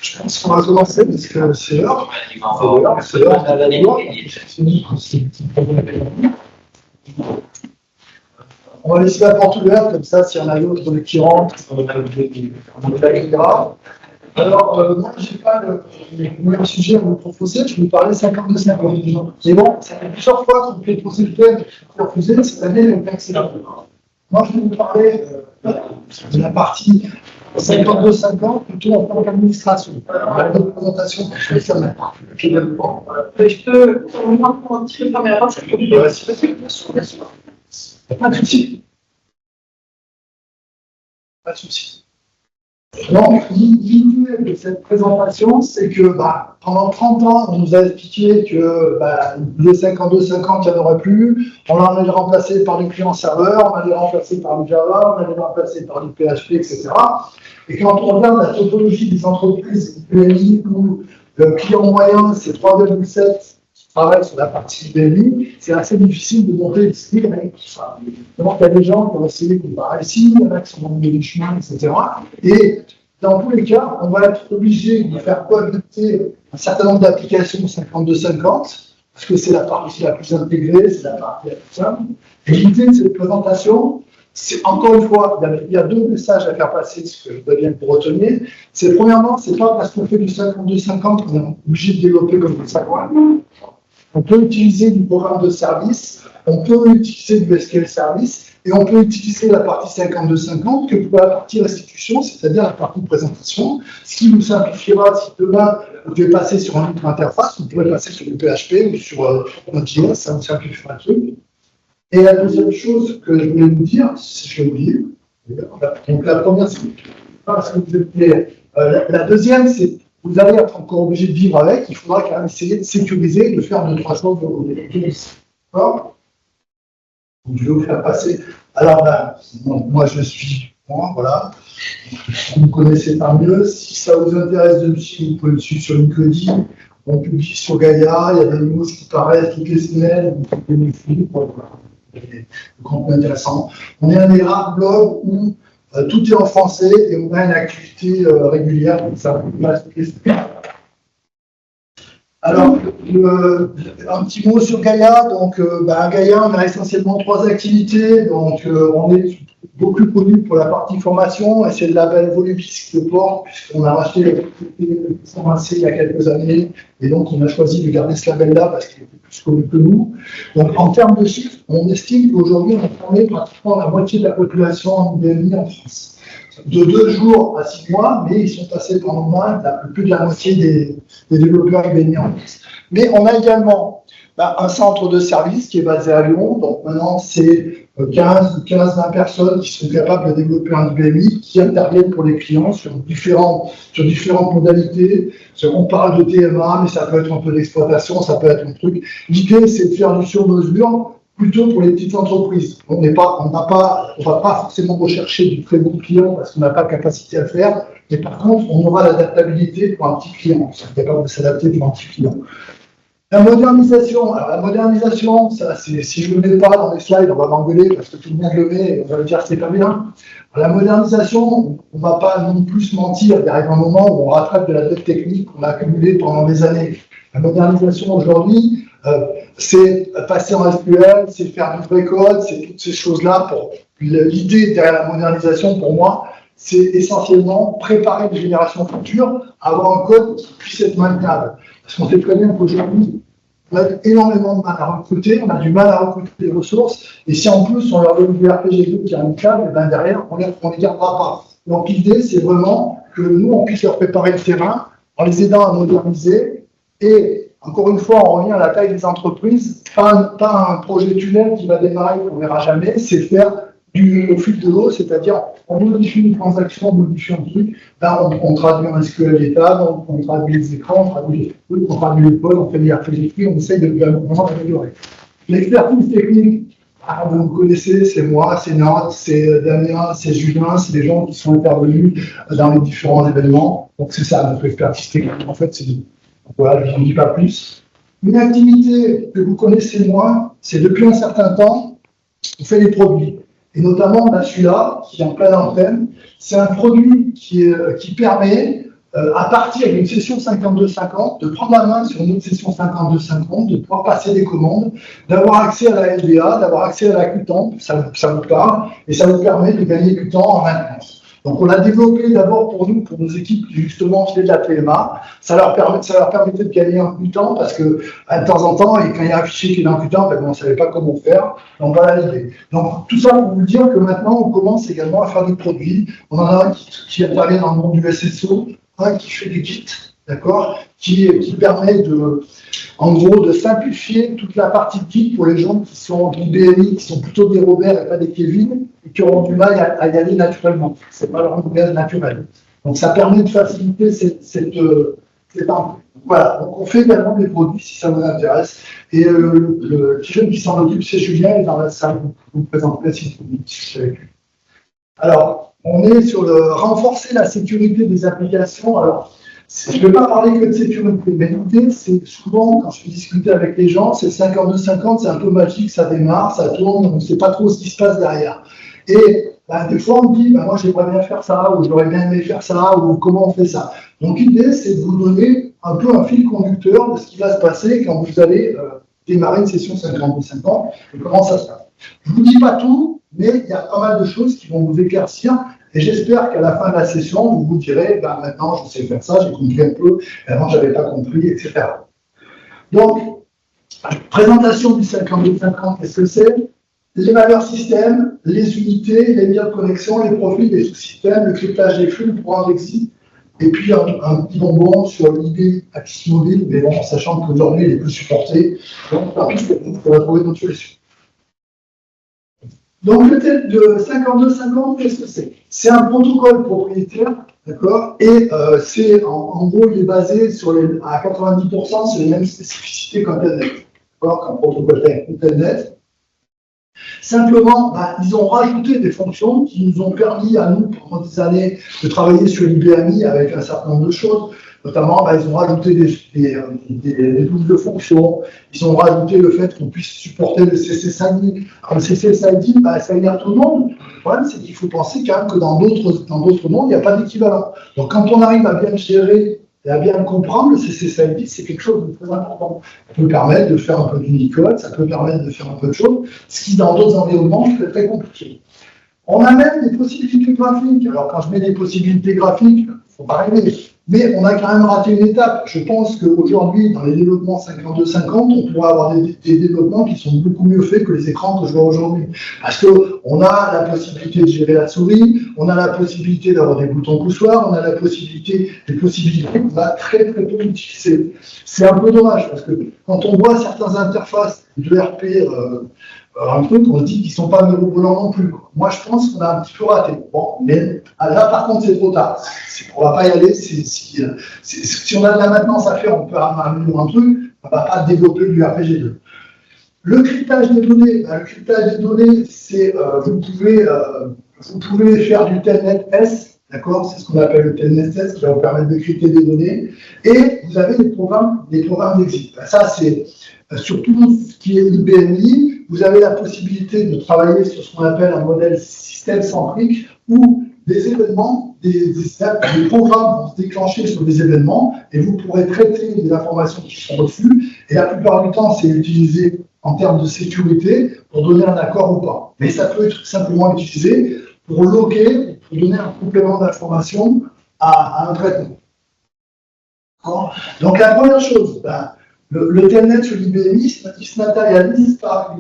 Je pense qu'on va commencer parce que c'est l'heure. On va laisser la porte ouverte, comme ça, s'il y en a d'autres qui rentrent, on l'accueillera. Alors, moi, je n'ai pas le même sujet à vous proposer, je vais vous parler 52-50. Mais bon, ça fait plusieurs fois qu'on fait poser le thème, refusé, cette année, le thème, c'est là. Moi, je vais vous parler de la partie 52-50, plutôt en tant qu'administration. La représentation que je fais sur la partie. Je peux, au moins, pour un petit peu fermer la porte, ça peut bien sûr. Pas de souci. Pas de souci. Donc, l'idée de cette présentation, c'est que pendant 30 ans, on nous a expliqué que le 52-50, il n'y en aurait plus. On allait le remplacer par du client-serveur, on allait le remplacer par du Java, on allait le remplacer par du PHP, etc. Et quand on regarde la topologie des entreprises BMI, où le client moyen, c'est 3,7 qui travaille sur la partie BMI, c'est assez difficile de monter le style avec tout ça. Donc, il y a des gens qui ont essayé de comparer ici, il y en a qui sont dans le chemin, etc. Et dans tous les cas, on va être obligé de faire cohabiter un certain nombre d'applications 52-50, parce que c'est la partie la plus intégrée, c'est la partie la plus simple. Et l'idée de cette présentation, c'est encore une fois, il y a deux messages à faire passer, ce que je voudrais bien que vous reteniez. C'est premièrement, c'est pas parce qu'on fait du 52-50 qu'on est obligé de développer comme ça. On peut utiliser du programme de service, on peut utiliser du SQL service, et on peut utiliser la partie 52-50 que pour la partie restitution, c'est-à-dire la partie présentation, ce qui vous simplifiera si demain vous devez passer sur une autre interface, vous pouvez passer sur du PHP ou sur Node.js, ça vous simplifiera le truc. Et la deuxième chose que je voulais vous dire, si je vais vous dire, donc la première, c'est parce que vous êtes la deuxième, c'est vous allez être encore obligé de vivre avec, il faudra quand même essayer de sécuriser, de faire 2-3 choses de vos d'accord. Je vais vous faire passer. Alors, moi, je suis voilà. Vous me connaissez pas mieux. Si ça vous intéresse de me suivre, vous pouvez me suivre sur LinkedIn. On publie sur Gaïa. Il y a des news qui paraissent toutes les semaines. Vous pouvez me suivre. Des contenus intéressants. On est un des rares blogs où tout est en français et on a une activité régulière. Donc ça vous passe toutes les semaines. Alors, un petit mot sur Gaïa. Donc, Gaïa, on a essentiellement 3 activités. Donc, on est beaucoup plus connu pour la partie formation, et c'est le label Volubis qui le porte, puisqu'on a racheté l'activité formation il y a quelques années, et donc on a choisi de garder ce label-là parce qu'il est plus connu que nous. Donc, en termes de chiffres, on estime qu'aujourd'hui, on a formé pratiquement la moitié de la population en BMI en France. De 2 jours à 6 mois, mais ils sont passés par au moins plus de la moitié des développeurs IBM en France. Mais on a également un centre de service qui est basé à Lyon. Donc maintenant, c'est 15-20 personnes qui sont capables de développer un IBMI, qui interviennent pour les clients sur différentes modalités. On parle de TMA, mais ça peut être un peu d'exploitation, ça peut être un truc. L'idée, c'est de faire du sur-mesure, plutôt pour les petites entreprises. On va pas forcément rechercher du très bon client parce qu'on n'a pas la capacité à le faire, mais par contre, on aura l'adaptabilité pour un petit client. On sera capable de s'adapter pour un petit client. La modernisation, ça, si je ne le mets pas dans les slides, on va m'engueuler parce que tout le monde le met et on va me dire que c'est pas bien. La modernisation, on ne va pas non plus se mentir, il arrive un moment où on rattrape de la dette technique qu'on a accumulée pendant des années. La modernisation aujourd'hui, c'est passer en SQL, c'est faire du vrai code, c'est toutes ces choses-là. L'idée derrière la modernisation, pour moi, c'est essentiellement préparer les générations futures à avoir un code qui puisse être maintenable. Parce qu'on sait très bien qu'aujourd'hui, on a énormément de mal à recruter, on a du mal à recruter des ressources, et si en plus on leur donne du RPG2 qui est amical, ben derrière, on ne les gardera pas. Donc l'idée, c'est vraiment que nous, on puisse leur préparer le terrain en les aidant à moderniser. Et encore une fois, on revient à la taille des entreprises, pas un projet tunnel qui va démarrer, qu'on ne verra jamais, c'est faire au fil de l'eau, c'est-à-dire on modifie une transaction, on modifie un truc, là on traduit un SQL d'état, on traduit les écrans, on traduit les trucs, on traduit les codes, on fait des RPG, on essaye de vraiment améliorer. L'expertise technique, vous me connaissez, c'est moi, c'est Nord, c'est Damien, c'est Julien, c'est des gens qui sont intervenus dans les différents événements. Donc c'est ça notre expertise technique. En fait, voilà, je n'en dis pas plus. Une activité que vous connaissez moins, c'est depuis un certain temps, on fait des produits. Et notamment, celui-là, qui est en pleine antenne, c'est un produit qui permet à partir d'une session 52-50, de prendre la main sur une autre session 52-50, de pouvoir passer des commandes, d'avoir accès à la LDA, d'avoir accès à la Qtemp, ça vous parle, et ça vous permet de gagner du temps en maintenance. Donc, on l'a développé d'abord pour nous, pour nos équipes qui justement faisaient de la PMA. Ça leur permettait de gagner un peu de temps parce que, de temps en temps, et quand il y a un fichier qui est dans Qtemp, on ne savait pas comment faire. Donc, voilà l'idée. Donc, tout ça pour vous dire que maintenant, on commence également à faire des produits. On en a un qui intervient dans le monde du SSO, un qui fait des kits, d'accord, qui permet de, en gros, de simplifier toute la partie de kit pour les gens qui sont du BMI, qui sont plutôt des Robert et pas des Kevin, et qui auront du mal à y aller naturellement. C'est pas leur langage naturel. Donc ça permet de faciliter cette entrée. Voilà, donc on fait également des produits si ça vous intéresse. Et le petit jeune qui s'en occupe, c'est Julien, et dans la salle, vous présenterez si vous discutez avec lui. Alors, on est sur le renforcer la sécurité des applications. Alors, je ne vais pas parler que de sécurité, mais l'idée, c'est souvent, quand je discute avec les gens, c'est 52-50, c'est un peu magique, ça démarre, ça tourne, on ne sait pas trop ce qui se passe derrière. Et des fois, on me dit, moi, j'aimerais bien faire ça, ou j'aurais bien aimé faire ça, ou comment on fait ça. Donc, l'idée, c'est de vous donner un peu un fil conducteur de ce qui va se passer quand vous allez démarrer une session 52-50 et comment ça se passe. Je ne vous dis pas tout, mais il y a pas mal de choses qui vont vous éclaircir. Et j'espère qu'à la fin de la session, vous vous direz, maintenant, je sais faire ça, j'ai compris un peu, avant, je n'avais pas compris, etc. Donc, présentation du 52-50, qu'est-ce que c'est? Les valeurs système, les unités, les liens de connexion, les profils des sous-systèmes, le cryptage des flux, le programme d'exit, et puis un petit bonbon sur l'IB Axis Mobile, mais bon, sachant qu'aujourd'hui, il est plus supporté, donc, par contre, vous pourrez trouver d'autres solutions. Donc, le test de 52-50, qu'est-ce que c'est? C'est un protocole propriétaire, d'accord? Et en gros, il est basé à 90% sur les mêmes spécificités qu'un telnet, d'accord? Qu'un protocole telnet. Simplement, ils ont rajouté des fonctions qui nous ont permis à nous, pendant des années, de travailler sur l'IBMI avec un certain nombre de choses. Notamment, ils ont rajouté des doubles fonctions. Ils ont rajouté le fait qu'on puisse supporter le CCSID. Alors, le CCSID, ça énerve tout le monde. Le problème, c'est qu'il faut penser quand même que dans d'autres mondes, il n'y a pas d'équivalent. Donc, quand on arrive à bien le gérer et à bien le comprendre, le CCSID, c'est quelque chose de très important. Ça peut permettre de faire un peu d'Unicode, ça peut permettre de faire un peu de choses, ce qui, dans d'autres environnements, c'est très compliqué. On a même des possibilités graphiques. Alors, quand je mets des possibilités graphiques, il ne faut pas rêver. Mais on a quand même raté une étape. Je pense qu'aujourd'hui, dans les développements 52-50, on pourra avoir des développements qui sont beaucoup mieux faits que les écrans que je vois aujourd'hui. Parce qu'on a la possibilité de gérer la souris, on a la possibilité d'avoir des boutons poussoirs, on a des possibilités qu'on va très très peu utiliser. C'est un peu dommage, parce que quand on voit certaines interfaces de RP, un truc, on se dit qu'ils ne sont pas mirobolants non plus. Moi, je pense qu'on a un petit peu raté. Bon, mais là, par contre, c'est trop tard. On ne va pas y aller. Si on a de la maintenance à faire, on peut améliorer un truc. On ne va pas développer du RPG2. Le cryptage des données, c'est vous pouvez faire du telnet S, d'accord? C'est ce qu'on appelle le telnet S qui va vous permettre de crypter des données. Et vous avez des programmes d'exit. Ça, c'est surtout ce qui est IBMI. Vous avez la possibilité de travailler sur ce qu'on appelle un modèle système centrique où des événements, des programmes vont se déclencher sur des événements et vous pourrez traiter les informations qui sont reçues. Et la plupart du temps, c'est utilisé en termes de sécurité pour donner un accord ou pas. Mais ça peut être simplement utilisé pour loguer, pour donner un complément d'information à un traitement. Donc la première chose, le telnet sur l'IBMI, il se matérialise par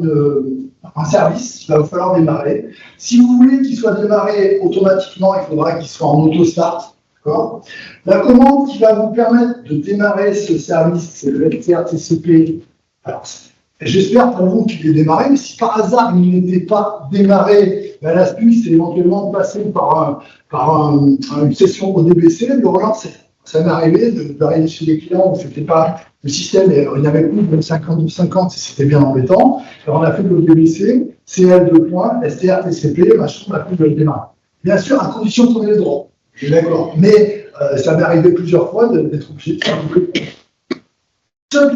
un service qu'il va vous falloir démarrer. Si vous voulez qu'il soit démarré automatiquement, il faudra qu'il soit en auto-start. La commande qui va vous permettre de démarrer ce service, c'est le LTR-TCP. Alors, j'espère pour vous qu'il est démarré, mais si par hasard il n'était pas démarré, l'astuce c'est éventuellement de passer par une session ODBC, de le relancer. Ça m'est arrivé d'arriver chez des clients où c'était pas le système, il n'y avait plus de 50 c'était bien embêtant. Alors on a fait le DBC, CL2. STR-TCP, machin, on a pu le démarrer. Bien sûr, à condition qu'on ait le droit. Je suis d'accord. Mais ça m'est arrivé plusieurs fois d'être obligé de faire un peu. Ce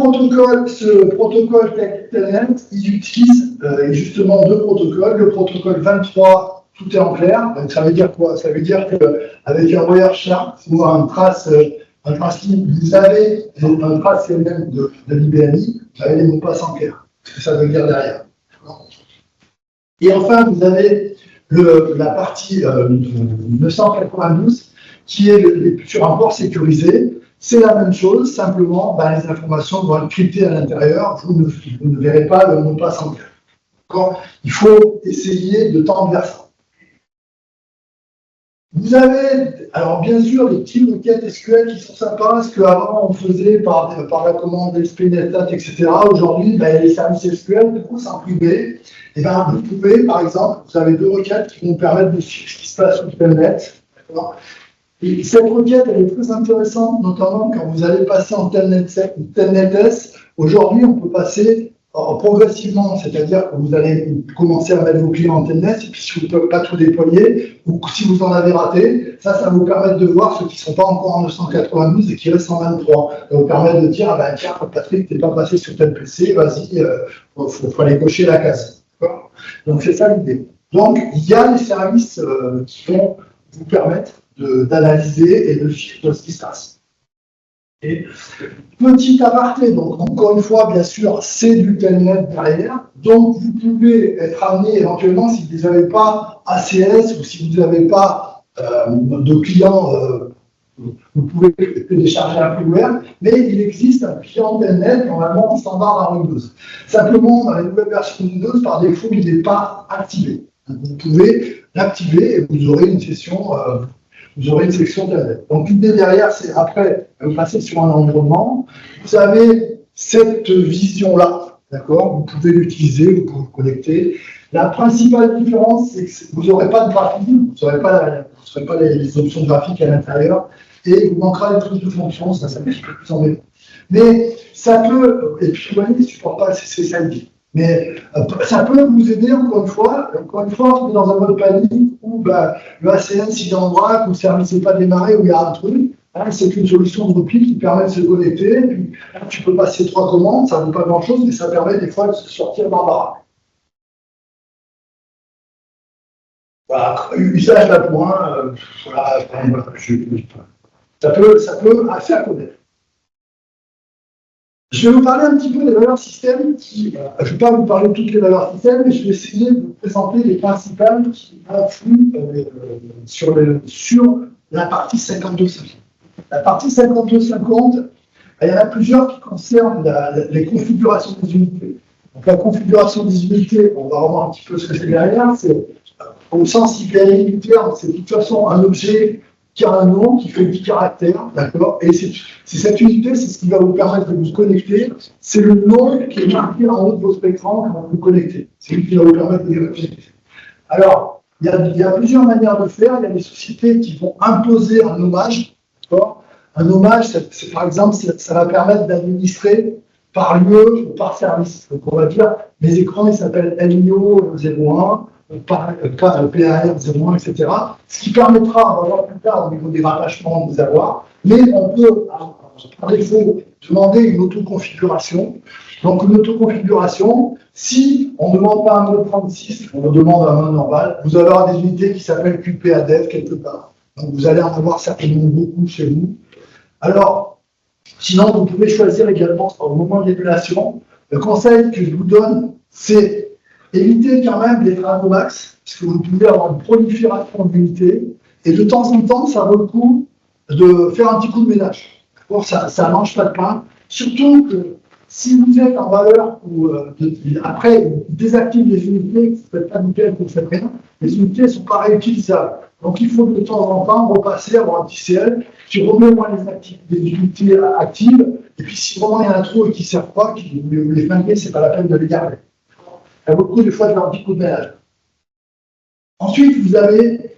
protocole Telnet, il utilise justement deux protocoles, le protocole 23 tout est en clair. Donc ça veut dire quoi? Ça veut dire qu'avec un Wireshark ou un trace libre, vous avez un trace CMM de l'IBMI, vous avez les mots de passe en clair. Ce que ça veut dire derrière. Et enfin, vous avez la partie 992 qui est sur un port sécurisé. C'est la même chose, simplement, les informations vont être cryptées à l'intérieur. Vous ne verrez pas le mot de passe en clair. Il faut essayer de tendre vers ça. Vous avez, alors bien sûr, des petites requêtes SQL qui sont sympas, ce qu'avant on faisait par la commande SPNetStat, etc. Aujourd'hui, les services SQL, du coup, c'est en privé. Et vous pouvez, par exemple, vous avez deux requêtes qui vont permettre de suivre ce qui se passe sur Telnet. Et cette requête, elle est très intéressante, notamment quand vous allez passer en Telnet-S. Aujourd'hui, on peut passer progressivement, c'est-à-dire que vous allez commencer à mettre vos clients en Telnet, et puis si vous ne pouvez pas tout déployer, ou si vous en avez raté, ça va vous permettre de voir ceux qui ne sont pas encore en 992 et qui restent en 23. Ça va vous permettre de dire, tiens, Patrick, tu n'es pas passé sur tel PC, vas-y, faut aller cocher la case. Donc c'est ça l'idée. Donc il y a des services qui vont vous permettre d'analyser et de suivre ce qui se passe. Et petit aparté, donc encore une fois, bien sûr, c'est du Telnet derrière. Donc vous pouvez être amené éventuellement, si vous n'avez pas ACS ou si vous n'avez pas de client, vous pouvez télécharger un firmware, mais il existe un client Telnet normalement standard dans Windows. Simplement, dans les nouvelles versions de Windows, par défaut, il n'est pas activé. Donc, vous pouvez l'activer et vous aurez une session. Vous aurez une section Telnet. Donc l'idée derrière, c'est après, vous passez sur un environnement, vous avez cette vision-là, d'accord? Vous pouvez l'utiliser, vous pouvez vous connecter. La principale différence, c'est que vous n'aurez pas de graphique, vous n'aurez pas les options graphiques à l'intérieur, et vous manquera des trucs de fonction, ça c'est un petit peu plus embêtant. Mais ça peut, et puis vous voyez, il ne supporte pas le CCSID. Mais ça peut vous aider, encore une fois, on est dans un mode panique où le ACN, s'il est en vrac, ou le service n'est pas démarré, où il y a un truc, c'est une solution de repli qui permet de se connecter. Puis, tu peux passer 3 commandes, ça ne vaut pas grand-chose, mais ça permet des fois de se sortir d'embarras. Voilà, usage d'appoint, ça peut assez à connaître. Je vais vous parler un petit peu des valeurs système. Je ne vais pas vous parler de toutes les valeurs système, mais je vais essayer de vous présenter les principales qui influent sur la partie 5250. La partie 5250, il y en a plusieurs qui concernent les configurations des unités. Donc la configuration des unités, on va revoir un petit peu ce que c'est derrière. C'est au sens hyper unitaire, c'est de toute façon un objet qui a un nom, qui fait 10 caractères, d'accord? Et c'est cette unité, c'est ce qui va vous permettre de vous connecter. C'est le nom qui est marqué en haut de votre écran quand vous vous connectez. C'est lui qui va vous permettre de vous connecter. Alors, il y a plusieurs manières de faire. Il y a des sociétés qui vont imposer un nommage, d'accord? Un nommage, c'est par exemple, ça va permettre d'administrer par lieu ou par service. Donc, on va dire, mes écrans, ils s'appellent LIO 01. PAR01, etc. Ce qui permettra, on va voir plus tard au niveau des rattachements de vous avoir, mais on peut, par défaut, demander une autoconfiguration. Donc une autoconfiguration, si on ne demande pas un mode 36, on demande un mode normal, vous allez avoir des unités qui s'appellent QPADEV quelque part. Donc vous allez en avoir certainement beaucoup chez vous. Alors, sinon, vous pouvez choisir également au moment de l'émulation. Le conseil que je vous donne, c'est évitez quand même d'être à vos max, parce que vous pouvez avoir une prolifération d'unités, et de temps en temps, ça vaut le coup de faire un petit coup de ménage. Ça ne mange pas de pain. Surtout que si vous êtes en valeur, après, vous désactivez les unités, vous ne faites pas nickel, vous ne faites rien, les unités ne sont pas réutilisables. Donc il faut de temps en temps repasser, avoir un petit CL qui remet moins les unités actives, et puis si vraiment il y en a trop et qui ne servent pas, les flinguer, ce n'est pas la peine de les garder. Il y a beaucoup de fois de faire un petit coup de ménage. Ensuite, vous avez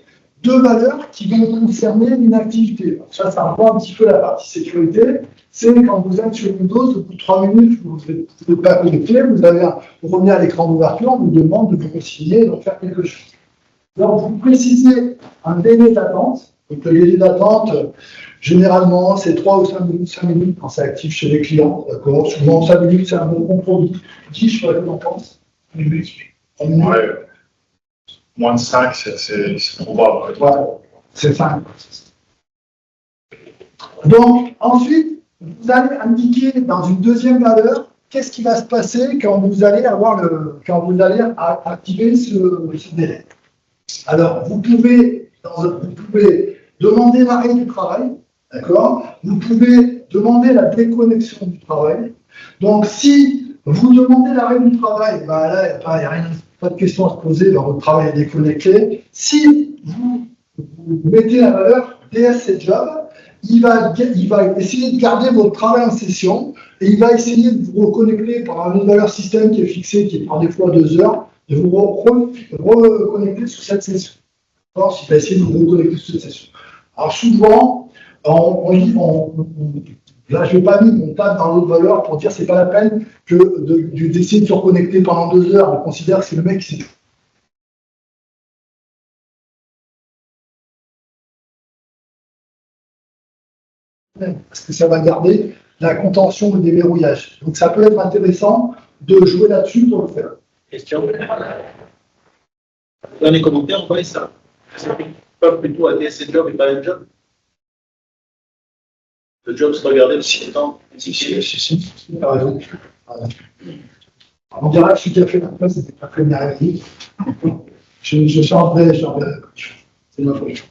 deux valeurs qui vont concerner une activité. Ça reprend un petit peu la partie sécurité. C'est quand vous êtes sur Windows, au bout de 3 minutes, vous n'êtes pas connecté, vous revenez à l'écran d'ouverture, on vous demande de vous consigner, donc faire quelque chose. Donc, vous précisez un délai d'attente. Donc, le délai d'attente, généralement, c'est 3 ou 5 minutes quand c'est actif chez les clients. D'accord. Souvent, 5 minutes, c'est un bon compromis. 10, je sais pas ce que t'en penses. Ouais. Moins de 5, c'est trop bas. Ouais, c'est 5. Donc, ensuite, vous allez indiquer dans une deuxième valeur qu'est-ce qui va se passer quand vous allez activer ce délai. Alors, vous pouvez demander l'arrêt du travail, d'accord? Vous pouvez demander la déconnexion du travail. Donc, si vous demandez l'arrêt du travail, ben là, il n'y a rien, pas de question à se poser, ben, votre travail est déconnecté. Si vous mettez la valeur DSCJob, il va essayer de garder votre travail en session et il va essayer de vous reconnecter par une valeur système qui est fixée, qui est par défaut à 2 heures, de vous reconnecter sur cette session. Alors, il va essayer de vous reconnecter sur cette session. Alors, souvent, là, je ne vais pas mis, on tape dans l'autre valeur pour dire que ce n'est pas la peine d'essayer de se reconnecter pendant 2 heures. On considère que c'est le mec qui s'est. Parce que ça va garder la contention du déverrouillage. Donc, ça peut être intéressant de jouer là-dessus pour le faire. Question. Dans les commentaires, on voit ça. C'est pas plutôt un DSCJob et pas un job. Le job se regarder aussi longtemps. Si, par exemple. On dirait que celui qui a fait la place, c'était pas très bien réussi. Je changerai la condition. C'est ma faute.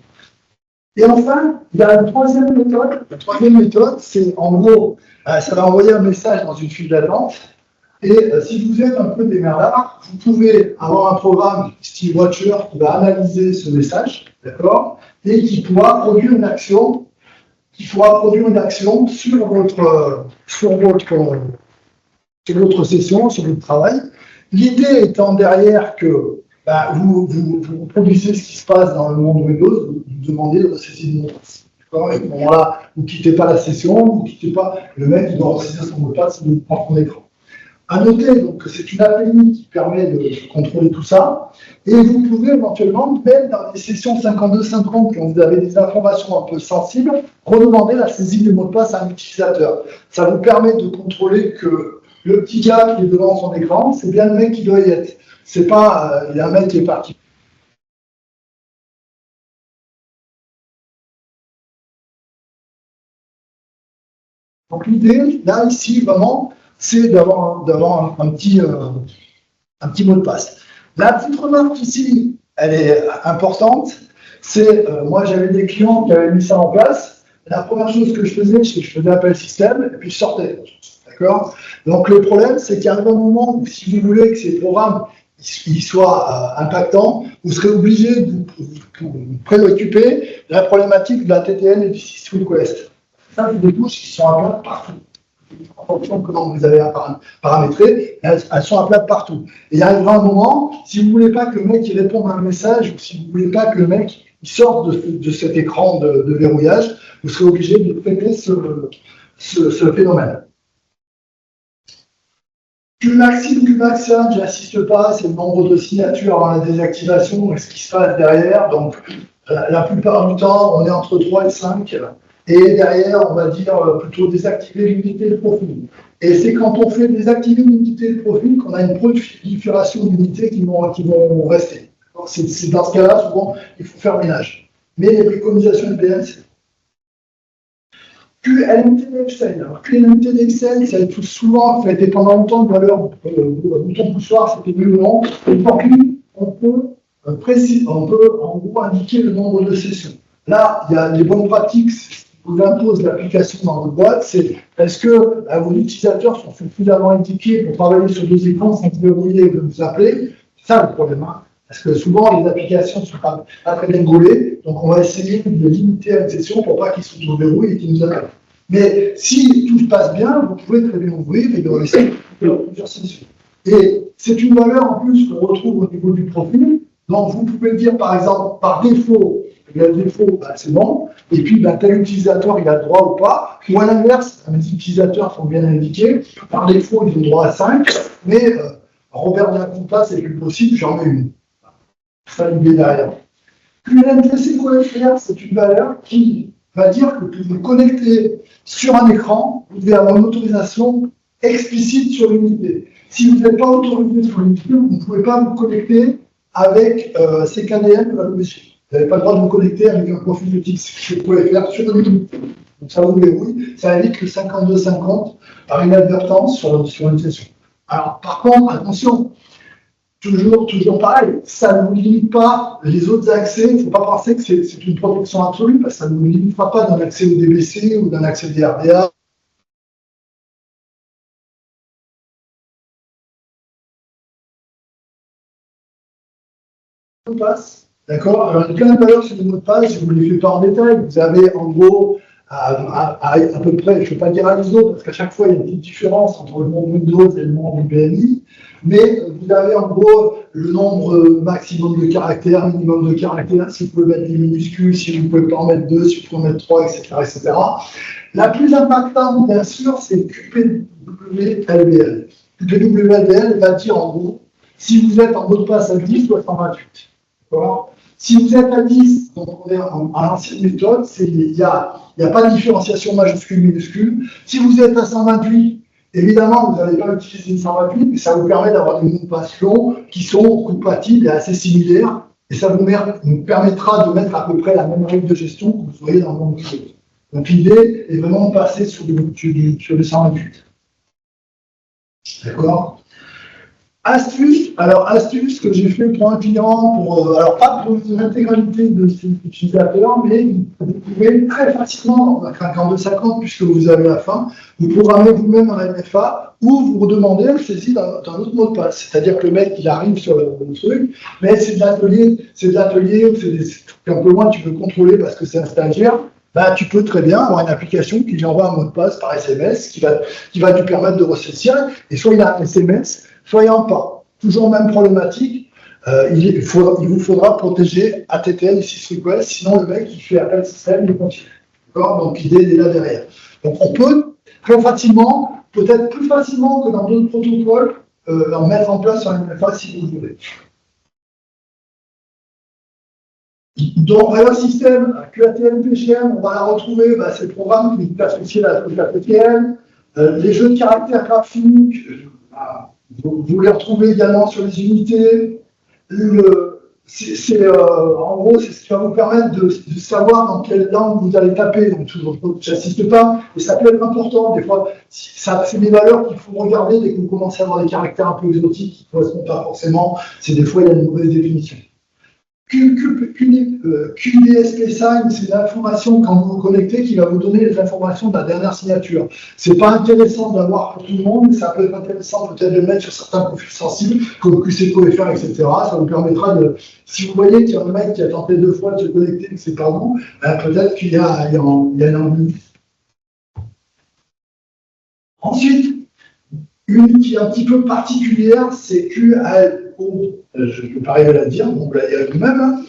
Et enfin, il y a une troisième méthode. La troisième méthode, c'est en gros, ça va envoyer un message dans une file d'attente. Et si vous êtes un peu démerdard, vous pouvez avoir un programme style Watcher qui va analyser ce message, d'accord, et qui pourra produire une action, sur votre session, sur votre travail. L'idée étant derrière que vous produisez ce qui se passe dans le monde Windows, vous demandez de ressaisir le mot de passe. Et à ce moment-là, vous ne quittez pas la session, vous ne quittez pas le mec qui doit ressaisir son mot de passe et prendre son écran. À noter donc, que c'est une API qui permet de contrôler tout ça, et vous pouvez éventuellement, même dans les sessions 52-50, quand vous avez des informations un peu sensibles, redemander la saisie du mot de passe à un utilisateur. Ça vous permet de contrôler que le petit gars qui est devant son écran, c'est bien le mec qui doit y être. C'est pas, il y a un mec qui est parti. Donc l'idée, là, ici, vraiment, c'est d'avoir un petit mot de passe. La petite remarque ici, elle est importante, c'est, moi j'avais des clients qui avaient mis ça en place, la première chose que je faisais, c'est que je faisais appel système, et puis je sortais, d'accord? Donc le problème, c'est qu'à un moment où, si vous voulez que ces programmes ils soient impactants, vous serez obligé de vous préoccuper de la problématique de la TTN et du système request. Ça, c'est des touches qui sont à plat partout. En fonction de comment vous avez paramétré, elles sont à plat partout. Et il arrivera un moment, si vous ne voulez pas que le mec il réponde à un message, ou si vous ne voulez pas que le mec il sorte de cet écran de verrouillage, vous serez obligé de traiter ce phénomène. Qmaxin, Qmaxin, je n'insiste pas, c'est le nombre de signatures avant la désactivation et ce qui se passe derrière. Donc, la plupart du temps, on est entre 3 et 5. Et derrière, on va dire plutôt désactiver l'unité de profil. Et c'est quand on fait désactiver l'unité de profil qu'on a une prolifération d'unités qui vont rester. C'est dans ce cas-là, souvent, il faut faire ménage. Mais les préconisations IBM, c'est QLMT d'Excel. Alors, QLMT d'Excel, ça a été souvent, ça a été pendant longtemps de valeur bouton poussoir, c'était mieux ou non. Et pour lui, on peut en gros indiquer le nombre de sessions. Là, il y a les bonnes pratiques qui vous imposent l'application dans votre boîte, c'est est-ce que vos utilisateurs sont suffisamment indiqués pour travailler sur 2 écrans sans se verrouiller et vous appeler? C'est ça le problème. Hein. Parce que souvent, les applications ne sont pas très bien gaulées, donc on va essayer de limiter à une session pour pas qu'ils se verrouillent et qu'ils nous appellent. Mais si tout se passe bien, vous pouvez très bien ouvrir et de laisser plusieurs sessions. Et c'est une valeur en plus qu'on retrouve au niveau du profil. Donc vous pouvez dire par exemple, par défaut, il y a le défaut, c'est bon, et puis tel utilisateur il a le droit ou pas, ou à l'inverse, mes utilisateurs sont bien indiqués, par défaut ils ont le droit à 5, mais Robert de la Compa, c'est plus possible, j'en ai une. Ça l'idée derrière. Puis l'NTC.fr, c'est une valeur qui va dire que pour vous connecter sur un écran, vous devez avoir une autorisation explicite sur l'unité. Si vous n'êtes pas autorisé sur l'unité, vous ne pouvez pas vous connecter avec CKDM de la WC. Vous n'avez pas le droit de vous connecter avec un profil de type ce que vous pouvez faire sur YouTube. Donc ça vous verrouille, ça évite le 52-50 par inadvertance sur une session. Alors par contre, attention, toujours pareil, ça ne vous limite pas les autres accès. Il ne faut pas penser que c'est une protection absolue, parce que ça ne vous limitera pas d'un accès au DBC ou d'un accès DRDA. Mot de passe, d'accord. Alors, il y a plein de valeurs sur les mots de passe, je ne vous les fais pas en détail. Vous avez en gros à peu près, je ne vais pas dire à l'ISO, parce qu'à chaque fois il y a une petite différence entre le monde Windows et le monde du BMI, mais vous avez en gros le nombre maximum de caractères, minimum de caractères, si vous pouvez mettre des minuscules, si vous ne pouvez pas en mettre 2, si vous pouvez en mettre 3, etc., etc. La plus impactante, bien sûr, c'est QPWLBL. QPWLBL va dire en gros, si vous êtes en mot de passe à 10 ou à 128. D'accord ? Si vous êtes à 10, donc on est à l'ancienne méthode, il n'y a pas de différenciation majuscule-minuscule. Si vous êtes à 128, évidemment, vous n'allez pas utiliser une 128, mais ça vous permet d'avoir des mots de passe longs qui sont compatibles et assez similaires. Et ça vous permettra de mettre à peu près la même règle de gestion que vous voyez dans le monde Windows. Donc l'idée est vraiment de passer sur le 128. D'accord ? Astuce que j'ai fait pour un client, alors pas pour l'intégralité de ses utilisateurs, mais vous pouvez très facilement, dans un craquant de 50, puisque vous avez la fin, vous programmez vous-même un MFA ou vous redemandez la saisie d'un autre mot de passe. C'est-à-dire que le mec, il arrive sur le truc, mais c'est de l'atelier, ou c'est un peu loin, tu peux contrôler parce que c'est un stagiaire. Ben, tu peux très bien avoir une application qui lui envoie un mot de passe par SMS qui va lui permettre de ressaisir, et soit il a un SMS, soyons pas. Toujours même problématique, il vous faudra protéger ATTL et sysrequest, sinon le mec qui fait appel au système, il continue. D'accord ? Donc l'idée est là derrière. Donc on peut très facilement, peut-être plus facilement que dans d'autres protocoles, en mettre en place un MFA si vous voulez. Donc, à leur système, QATL, PGM, on va la retrouver, c'est le programme qui est associé à la ATTL. Les jeux de caractères graphiques, vous les retrouvez également sur les unités. En gros, c'est ce qui va vous permettre de savoir dans quelle langue vous allez taper. Donc, j'assiste pas, et ça peut être important. Des fois, c'est des valeurs qu'il faut regarder dès que vous commencez à avoir des caractères un peu exotiques qui ne correspondent pas forcément. Des fois, il y a une mauvaise définition. QDSP sign, c'est l'information quand vous vous connectez qui va vous donner les informations de la dernière signature. C'est pas intéressant d'avoir pour tout le monde, mais ça peut être intéressant peut-être de le mettre sur certains profils sensibles, comme QCPFR, etc. Ça vous permettra de, si vous voyez qu'il y a un mec qui a tenté 2 fois de se connecter et que c'est pas vous, peut-être qu'il y a une envie. Ensuite, une qui est un petit peu particulière, c'est QALO. Je ne peux pas arriver à la dire, donc vous la direz vous-même.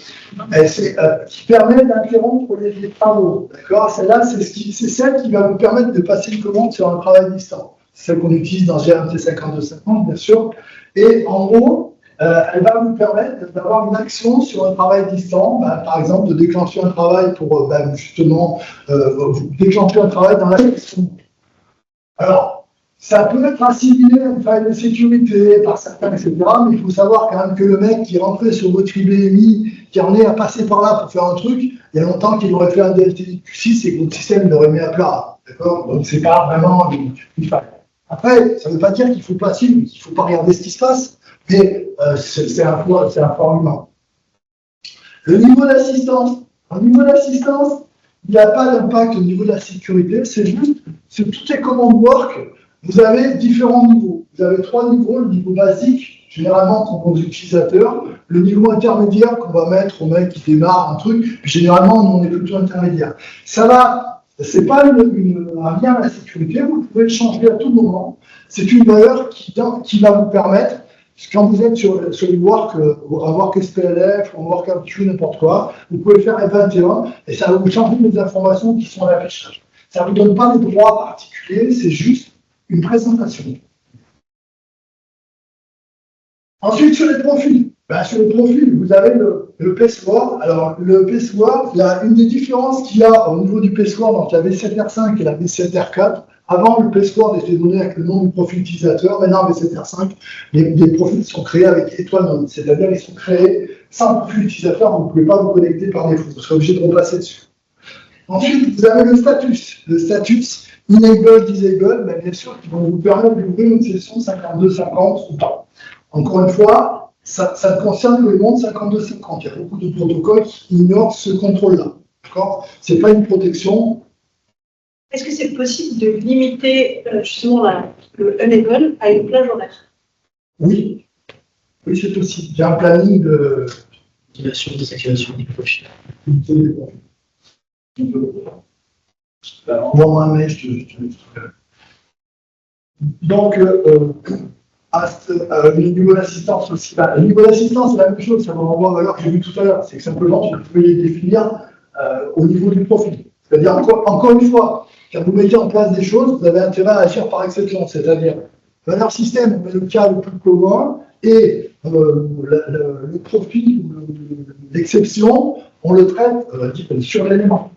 Qui permet d'interrompre les travaux. D'accord ? Celle-là, c'est celle qui va vous permettre de passer une commande sur un travail distant. C'est celle qu'on utilise dans GRMT 5250, bien sûr. Et en gros, elle va vous permettre d'avoir une action sur un travail distant, par exemple de déclencher un travail pour justement déclencher un travail dans la gestion. Alors, ça peut être assimilé à une faille de sécurité par certains, etc. Mais il faut savoir quand même que le mec qui est rentré sur votre IBMI, qui en est à passer par là pour faire un truc, il y a longtemps qu'il aurait fait un DLT-Q6 et que votre système l'aurait mis à plat. D'accord ? Donc c'est pas vraiment une faille. Après, ça ne veut pas dire qu'il faut pas suivre, qu'il ne faut pas regarder ce qui se passe, mais c'est un fort humain. Le niveau d'assistance. Au niveau d'assistance, il n'y a pas d'impact au niveau de la sécurité, c'est juste, sur toutes les commandes work, vous avez différents niveaux. Vous avez 3 niveaux. Le niveau basique, généralement, qu'on pose aux utilisateurs. Le niveau intermédiaire qu'on va mettre au mec qui démarre un truc. Puis généralement, on est plutôt intermédiaire. Ça va, c'est pas un lien à la sécurité. Vous pouvez le changer à tout moment. C'est une valeur qui va vous permettre, quand vous êtes sur le work, un work SPLF, un work RQ, n'importe quoi, vous pouvez faire F21 et ça va vous changer les informations qui sont à l'affichage. Ça ne vous donne pas des droits particuliers, c'est juste une présentation. Ensuite, sur les profils. Sur les profils, vous avez le password. Alors, le password, une des différences qu'il y a au niveau du password entre la V7R5 et la V7R4, Avant, le password était donné avec le nom du profil utilisateur. Maintenant, avec STR5, les profils sont créés avec étoile non. C'est-à-dire qu'ils sont créés sans profil utilisateur. Vous ne pouvez pas vous connecter par défaut. Vous serez obligé de repasser dessus. Ensuite, vous avez le status. Le status enable, disable, ben, bien sûr, qui vont vous permettre d'ouvrir une session 5250 ou pas. Encore une fois, ça ne concerne que le monde 5250. Il y a beaucoup de protocoles qui ignorent ce contrôle-là. Ce n'est pas une protection. Est-ce que c'est possible de limiter justement le enable à une plage horaire? Oui. Oui, c'est possible. Il y a un planning de Activation, désactivation des profils. Envoie-moi un mail, je te donc, le niveau d'assistance aussi. Le niveau d'assistance, c'est la même chose, ça me renvoie à la valeur que j'ai vue tout à l'heure. C'est que simplement, tu peux les définir au niveau du profil. C'est-à-dire, encore une fois, quand vous mettez en place des choses, vous avez intérêt à agir par exception. C'est-à-dire, valeur système, on met le cas le plus commun et le profil, l'exception, on le traite sur l'élément.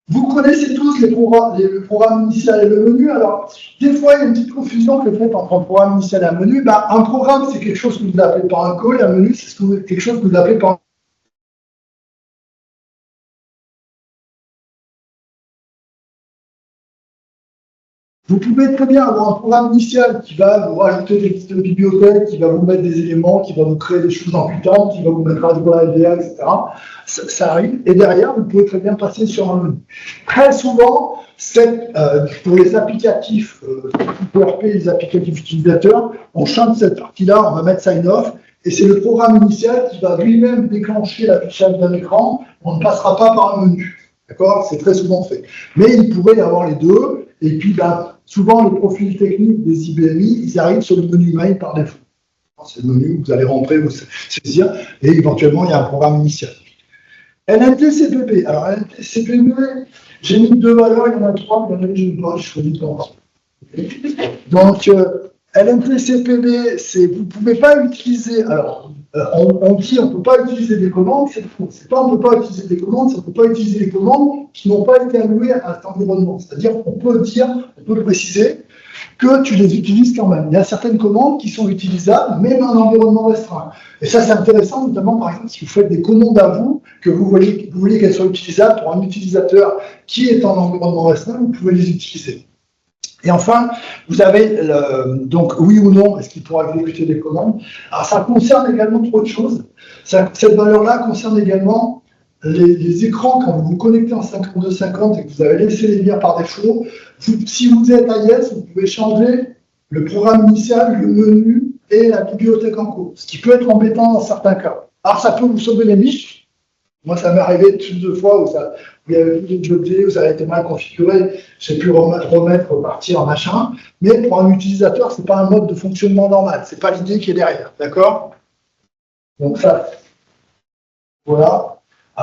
Vous connaissez tous le programme initial et le menu. Alors, des fois, il y a une petite confusion que vous faites entre un programme initial et un menu. Ben, un programme, c'est quelque chose que vous appelez par un call, et un menu, c'est quelque chose que vous appelez par un. Vous pouvez très bien avoir un programme initial qui va vous rajouter des petites bibliothèques, qui va vous mettre des éléments, qui va vous créer des choses en Python, qui va vous mettre à la LDA, etc. Ça arrive. Et derrière, vous pouvez très bien passer sur un menu. Très souvent, pour les applicatifs PHP, les applicatifs utilisateurs, on change cette partie-là, on va mettre sign-off, et c'est le programme initial qui va lui-même déclencher l'affichage d'un écran. On ne passera pas par un menu. D'accord? C'est très souvent fait. Mais il pourrait y avoir les deux. Et puis, souvent, les profils techniques des IBMI, ils arrivent sur le menu main par défaut. C'est le menu que vous allez rentrer, vous saisir, et éventuellement, il y a un programme initial. LNT-CPP. Alors, LNT-CPP, j'ai mis deux valeurs, il y en a trois, il y en a une, je ne sais pas, je choisis de temps. Donc, LNT-CPP, vous ne pouvez pas utiliser. Alors, on dit on ne peut pas utiliser des commandes, c'est faux. C'est pas on ne peut pas utiliser des commandes, c'est on ne peut pas utiliser des commandes qui n'ont pas été allouées à cet environnement. C'est-à-dire qu'on peut le préciser que tu les utilises quand même. Il y a certaines commandes qui sont utilisables, même dans un environnement restreint. Et ça, c'est intéressant, notamment par exemple si vous faites des commandes à vous, que vous voulez qu'elles soient utilisables pour un utilisateur qui est en environnement restreint, vous pouvez les utiliser. Et enfin, vous avez donc oui ou non, est-ce qu'il pourra exécuter des commandes? Alors ça concerne également trop de choses. Cette valeur-là concerne également les écrans quand vous vous connectez en 5250 et que vous avez laissé les liens par défaut. Si vous êtes à Yes, vous pouvez changer le programme initial, le menu et la bibliothèque en cours, ce qui peut être embêtant dans certains cas. Alors ça peut vous sauver les miches. Moi, ça m'est arrivé deux fois où il y avait plus d'objets, où ça a été mal configuré, j'ai pu remettre, repartir, machin. Mais pour un utilisateur, ce n'est pas un mode de fonctionnement normal. Ce n'est pas l'idée qui est derrière. D'accord? Donc ça, voilà.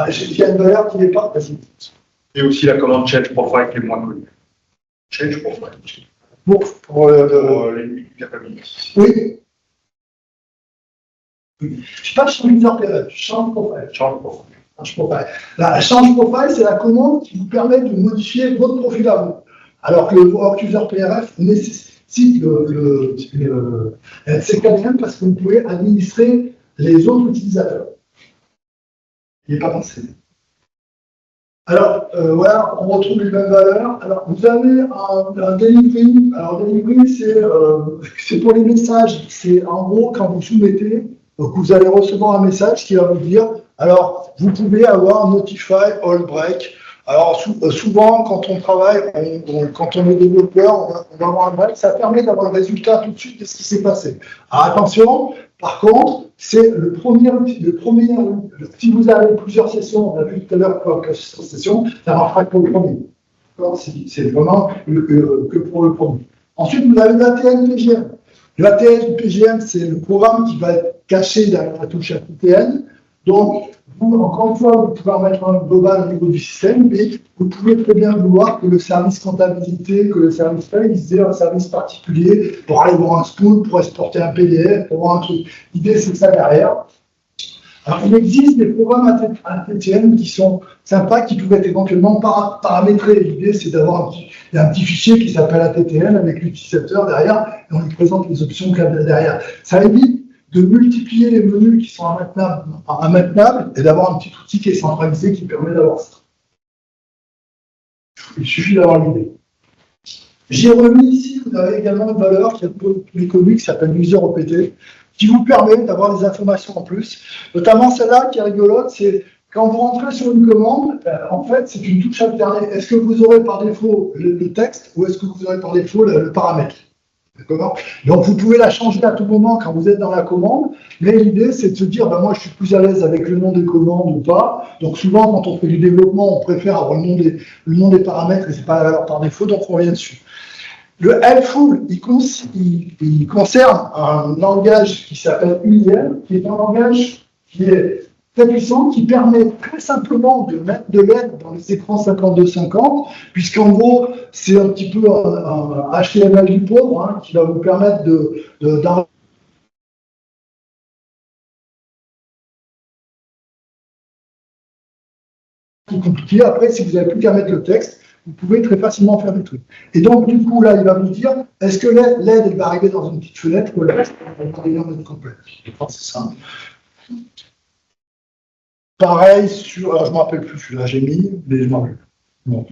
Il y a une valeur qui n'est pas facile. Et aussi la commande change profile qui est moins connue. Change profile. Pour les capabilities. Oui. Je ne suis pas change user PRF, change profile. Change profile. Change profile. La change profile, c'est la commande qui vous permet de modifier votre profil à vous. Alors que le work user PRF nécessite le CKDM parce que vous pouvez administrer les autres utilisateurs. Il n'est pas pensé. Alors, voilà, on retrouve les mêmes valeurs. Alors, vous avez un delivery. Alors, delivery, c'est pour les messages. C'est en gros, quand vous soumettez, donc vous allez recevoir un message qui va vous dire, alors, vous pouvez avoir Notify All Break. Alors, souvent, quand on travaille, quand on est développeur, on va avoir un break. Ça permet d'avoir le résultat tout de suite de ce qui s'est passé. Alors, attention, par contre, c'est le premier, si vous avez plusieurs sessions, on a vu tout à l'heure que sur session, ça marchera que pour le premier. C'est vraiment que pour le premier. Ensuite, vous avez l'ATN PGM. L'ATN PGM, c'est le programme qui va être caché derrière la touche ATN. Donc, vous, encore une fois, vous pouvez en mettre un global au niveau du système, mais vous pouvez très bien vouloir que le service comptabilité, que le service paye, ait un service particulier pour aller voir un spool, pour exporter un PDF, pour voir un truc. L'idée, c'est ça derrière. Alors, il existe des programmes ATTN qui sont sympas, qui peuvent être éventuellement paramétrés. L'idée, c'est d'avoir un petit fichier qui s'appelle ATTN avec l'utilisateur derrière, et on lui présente les options qu'il y a derrière. Ça évite de multiplier les menus qui sont immaintenables et d'avoir un petit outil qui est centralisé qui permet d'avoir ça. Il suffit d'avoir l'idée. J'ai remis ici, vous avez également une valeur qui est un peu plus connue, qui s'appelle user OPT, qui vous permet d'avoir des informations en plus. Notamment celle-là qui est rigolote, c'est quand vous rentrez sur une commande, en fait, c'est une touche alternée. Est-ce que vous aurez par défaut le texte ou est-ce que vous aurez par défaut le paramètre? D'accord? Donc vous pouvez la changer à tout moment quand vous êtes dans la commande, mais l'idée c'est de se dire, ben moi je suis plus à l'aise avec le nom des commandes ou pas. Donc souvent quand on fait du développement, on préfère avoir le nom des paramètres et c'est pas la valeur par défaut, donc on revient dessus. Le helpful, il concerne un langage qui s'appelle UIL, qui est un langage qui est très puissant, qui permet très simplement de mettre de l'aide dans les écrans 52-50, puisqu'en gros, c'est un petit peu un HTML du pauvre, hein, qui va vous permettre compliqué. Après, si vous n'avez plus qu'à mettre le texte, vous pouvez très facilement faire des trucs. Et donc, du coup, là, il va vous dire, est-ce que l'aide, elle va arriver dans une petite fenêtre ou l'aide, elle va arriver en mode complet. C'est ça. Pareil sur, alors je ne me rappelle plus celui-là, j'ai mis, mais je m'en rappelle. Bon.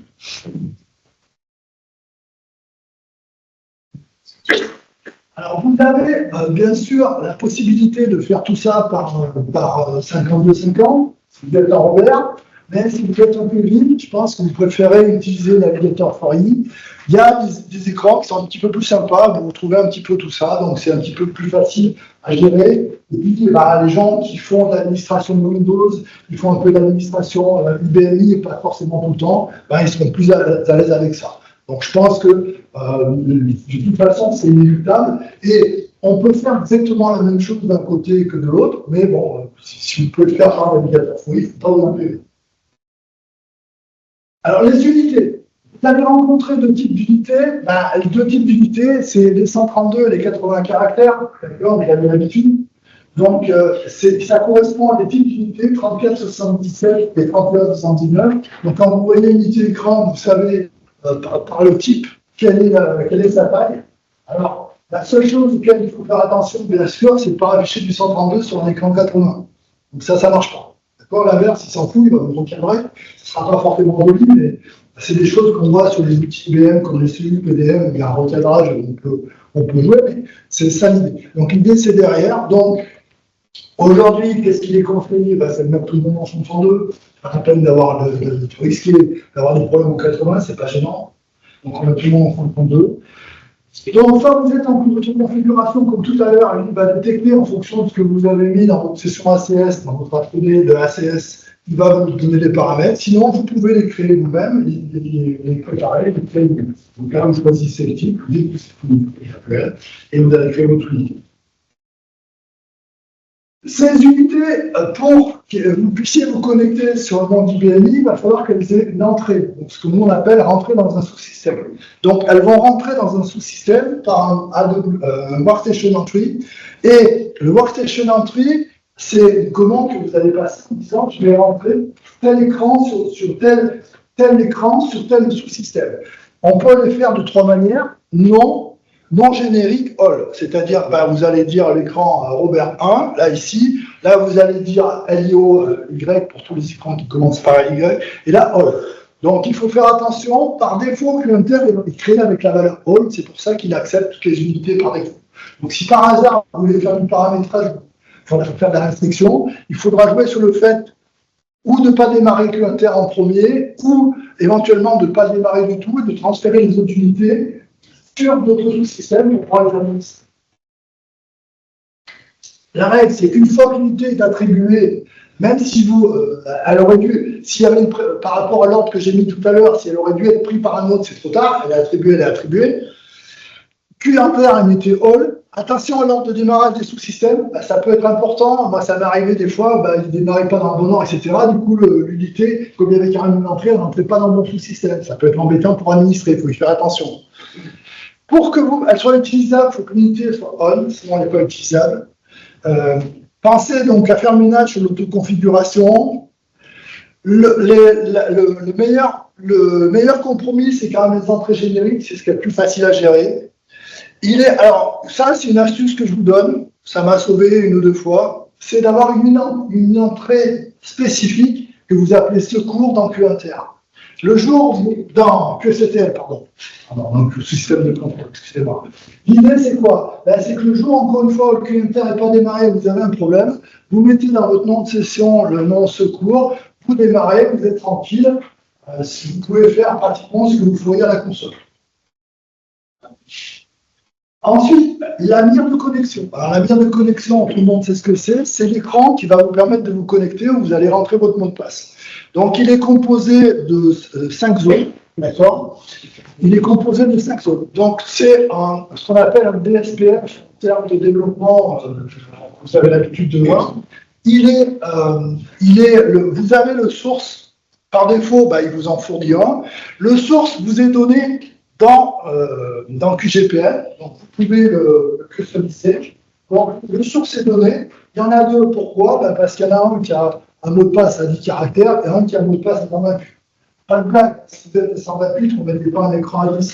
Alors, vous avez bien sûr la possibilité de faire tout ça par 52-50, si vous êtes en Robert. Mais si vous êtes un peu vite, je pense que vous préférez utiliser Navigator for I. Il y a des écrans qui sont un petit peu plus sympas, vous retrouvez un petit peu tout ça, donc c'est un petit peu plus facile à gérer. Et puis, les gens qui font de l'administration de Windows, ils font un peu d'administration IBMI et pas forcément tout le temps, ils seront plus à l'aise avec ça. Donc je pense que de toute façon, c'est inéluctable. Et on peut faire exactement la même chose d'un côté que de l'autre, mais bon, si vous pouvez le faire par Navigator for I, il ne faut pas vous en priver. Alors, les unités. Vous avez rencontré deux types d'unités. Les deux types d'unités, c'est les 132 et les 80 caractères. D'accord, vous avez l'habitude. Donc, ça correspond à des types d'unités, 3477 et 3179. Donc, quand vous voyez une unité écran, vous savez par le type quelle est sa taille. Alors, la seule chose auquel il faut faire attention, bien sûr, c'est de ne pas afficher du 132 sur un écran 80. Donc, ça ne marche pas. L'inverse, il s'en fout, il va vous recadrer. Ce ne sera pas forcément joli, mais c'est des choses qu'on voit sur les outils IBM, comme les CU, PDM, il y a un recadrage, on peut jouer, mais c'est ça l'idée. Donc l'idée, c'est derrière. Donc, aujourd'hui, qu'est-ce qu'il est conseillé? C'est de mettre tout le monde en 132. Pas la peine d'avoir risquer d'avoir des problèmes en 80, c'est pas gênant. Donc on met tout le monde en 132. Donc, quand vous êtes en configuration, comme tout à l'heure, il va détecter en fonction de ce que vous avez mis dans votre session ACS, dans votre atelier de ACS, il va vous donner des paramètres. Sinon, vous pouvez les créer vous-même, les préparer, les créer vous-même. Donc là, vous choisissez le type, vous dites que c'est une unité, et vous allez créer votre unité. Ces unités, pour que vous puissiez vous connecter sur le monde IBMI, il va falloir qu'elles aient une entrée, donc ce que nous on appelle rentrer dans un sous-système. Donc elles vont rentrer dans un sous-système par un Workstation Entry, et le Workstation Entry, c'est une commande que vous allez passer en disant je vais rentrer tel écran sur tel écran sur tel sous-système. On peut le faire de trois manières, non générique all, c'est-à-dire vous allez dire l'écran Robert 1, là ici, là vous allez dire LIO Y pour tous les écrans qui commencent par Y, et là all. Donc il faut faire attention, par défaut Clienter est créé avec la valeur all, c'est pour ça qu'il accepte toutes les unités par défaut. Donc si par hasard vous voulez faire du paramétrage, il faudra faire de la restriction, il faudra jouer sur le fait ou de ne pas démarrer Clienter en premier, ou éventuellement de ne pas démarrer du tout et de transférer les autres unités sur d'autres sous-systèmes pour pouvoir les administrer. La règle, c'est qu'une fois qu'une unité est attribuée, même si elle aurait dû, s'il y avait par rapport à l'ordre que j'ai mis tout à l'heure, si elle aurait dû être prise par un autre, c'est trop tard, elle est attribuée. Clienter a une unité all. Attention à l'ordre de démarrage des sous-systèmes, ça peut être important. Moi, ça m'est arrivé des fois, il ne démarrait pas dans le bon ordre, etc. Du coup, l'unité, comme il y avait carrément une entrée, elle n'entrait pas dans le bon sous-système. Ça peut être embêtant pour administrer, il faut y faire attention. Pour qu'elle soit utilisable, il faut que l'unité soit on, sinon elle n'est pas utilisable. Pensez donc à faire le ménage sur l'autoconfiguration. Le meilleur compromis, c'est quand même les entrées génériques, c'est ce qui est le plus facile à gérer. Alors, ça, c'est une astuce que je vous donne, ça m'a sauvé une ou deux fois, c'est d'avoir une entrée spécifique que vous appelez secours dans QInter. Le jour dans QCTL, pardon, donc le système de contrôle, excusez-moi. L'idée, c'est quoi? C'est que le jour, encore une fois, où le QInter n'est pas démarré, vous avez un problème, vous mettez dans votre nom de session le nom secours, vous démarrez, vous êtes tranquille, si vous pouvez faire pratiquement ce que vous feriez à la console. Ensuite, la mire de connexion. Alors, la mire de connexion, tout le monde sait ce que c'est l'écran qui va vous permettre de vous connecter où vous allez rentrer votre mot de passe. Donc, il est composé de 5 zones, d'accord? Il est composé de 5 zones. Donc, c'est ce qu'on appelle un DSPF, en termes de développement, vous avez l'habitude de voir. Vous avez le source, par défaut, il vous en fournit un. Le source vous est donné dans QGPL, donc vous pouvez le customiser. Donc, le source est donné. Il y en a deux. Pourquoi? Parce qu'il y en a un qui a un mot de passe à 10 caractères et un qui a un mot de passe à 128. Pas de blague, si vous êtes à 128, on ne mettez pas un écran à 10.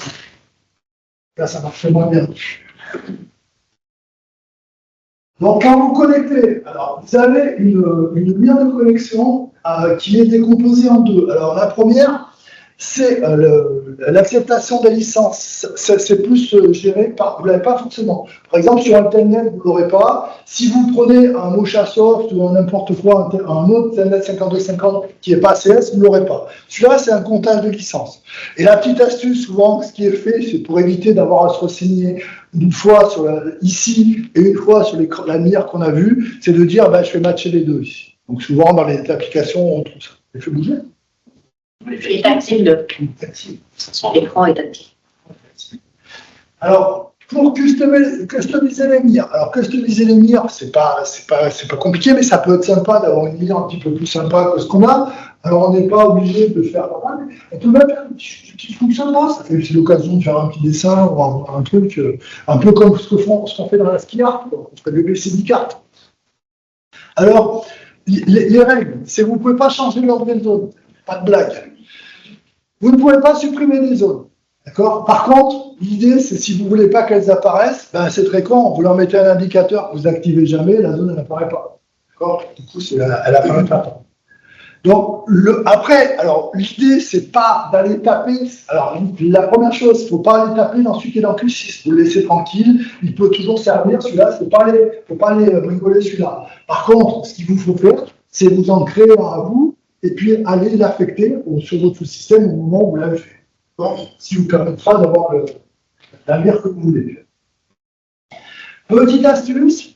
Là, ça marche moins bien. Donc, quand vous connectez, alors, vous avez une mire de connexion qui est décomposée en deux. Alors, la première, c'est l'acceptation des licences. C'est plus géré par... Vous ne l'avez pas forcément. Par exemple, sur un telnet, vous ne l'aurez pas. Si vous prenez un Mochasoft ou n'importe quoi, un autre telnet 5250 qui n'est pas ACS, vous ne l'aurez pas. Celui-là, c'est un comptage de licences. Et la petite astuce, souvent, ce qui est fait, c'est pour éviter d'avoir à se renseigner une fois ici et une fois sur la mire qu'on a vue, c'est de dire, je vais matcher les deux ici. Donc souvent, dans les applications, on trouve ça. Je fais bouger. Il est tactile. L'écran est tactile. Alors, pour customiser les mires, c'est pas compliqué, mais ça peut être sympa d'avoir une mire un petit peu plus sympa que ce qu'on a. Alors, on n'est pas obligé de faire. On peut même faire un petit fonctionnement. C'est l'occasion de faire un petit dessin ou un truc, un peu comme ce qu'on fait dans la ski art, on fait le BCD carte. Alors, les règles, c'est que vous ne pouvez pas changer l'ordre des zones. Pas de blague. Vous ne pouvez pas supprimer des zones. D'accord? Par contre, l'idée, c'est si vous ne voulez pas qu'elles apparaissent, c'est très con, vous leur mettez un indicateur que vous n'activez jamais, la zone n'apparaît pas. D'accord? Du coup, elle apparaît pas. Donc, après, alors, l'idée, c'est pas d'aller taper. Alors, la première chose, il ne faut pas aller taper dans celui qui est dans Q6. Vous le laissez tranquille, il peut toujours servir. Celui-là, il ne faut pas aller bricoler celui-là. Par contre, ce qu'il vous faut faire, c'est vous en créer un à vous, et puis aller l'affecter sur votre système au moment où vous l'avez fait. Donc, ce qui vous permettra d'avoir la mire que vous voulez. Petite astuce,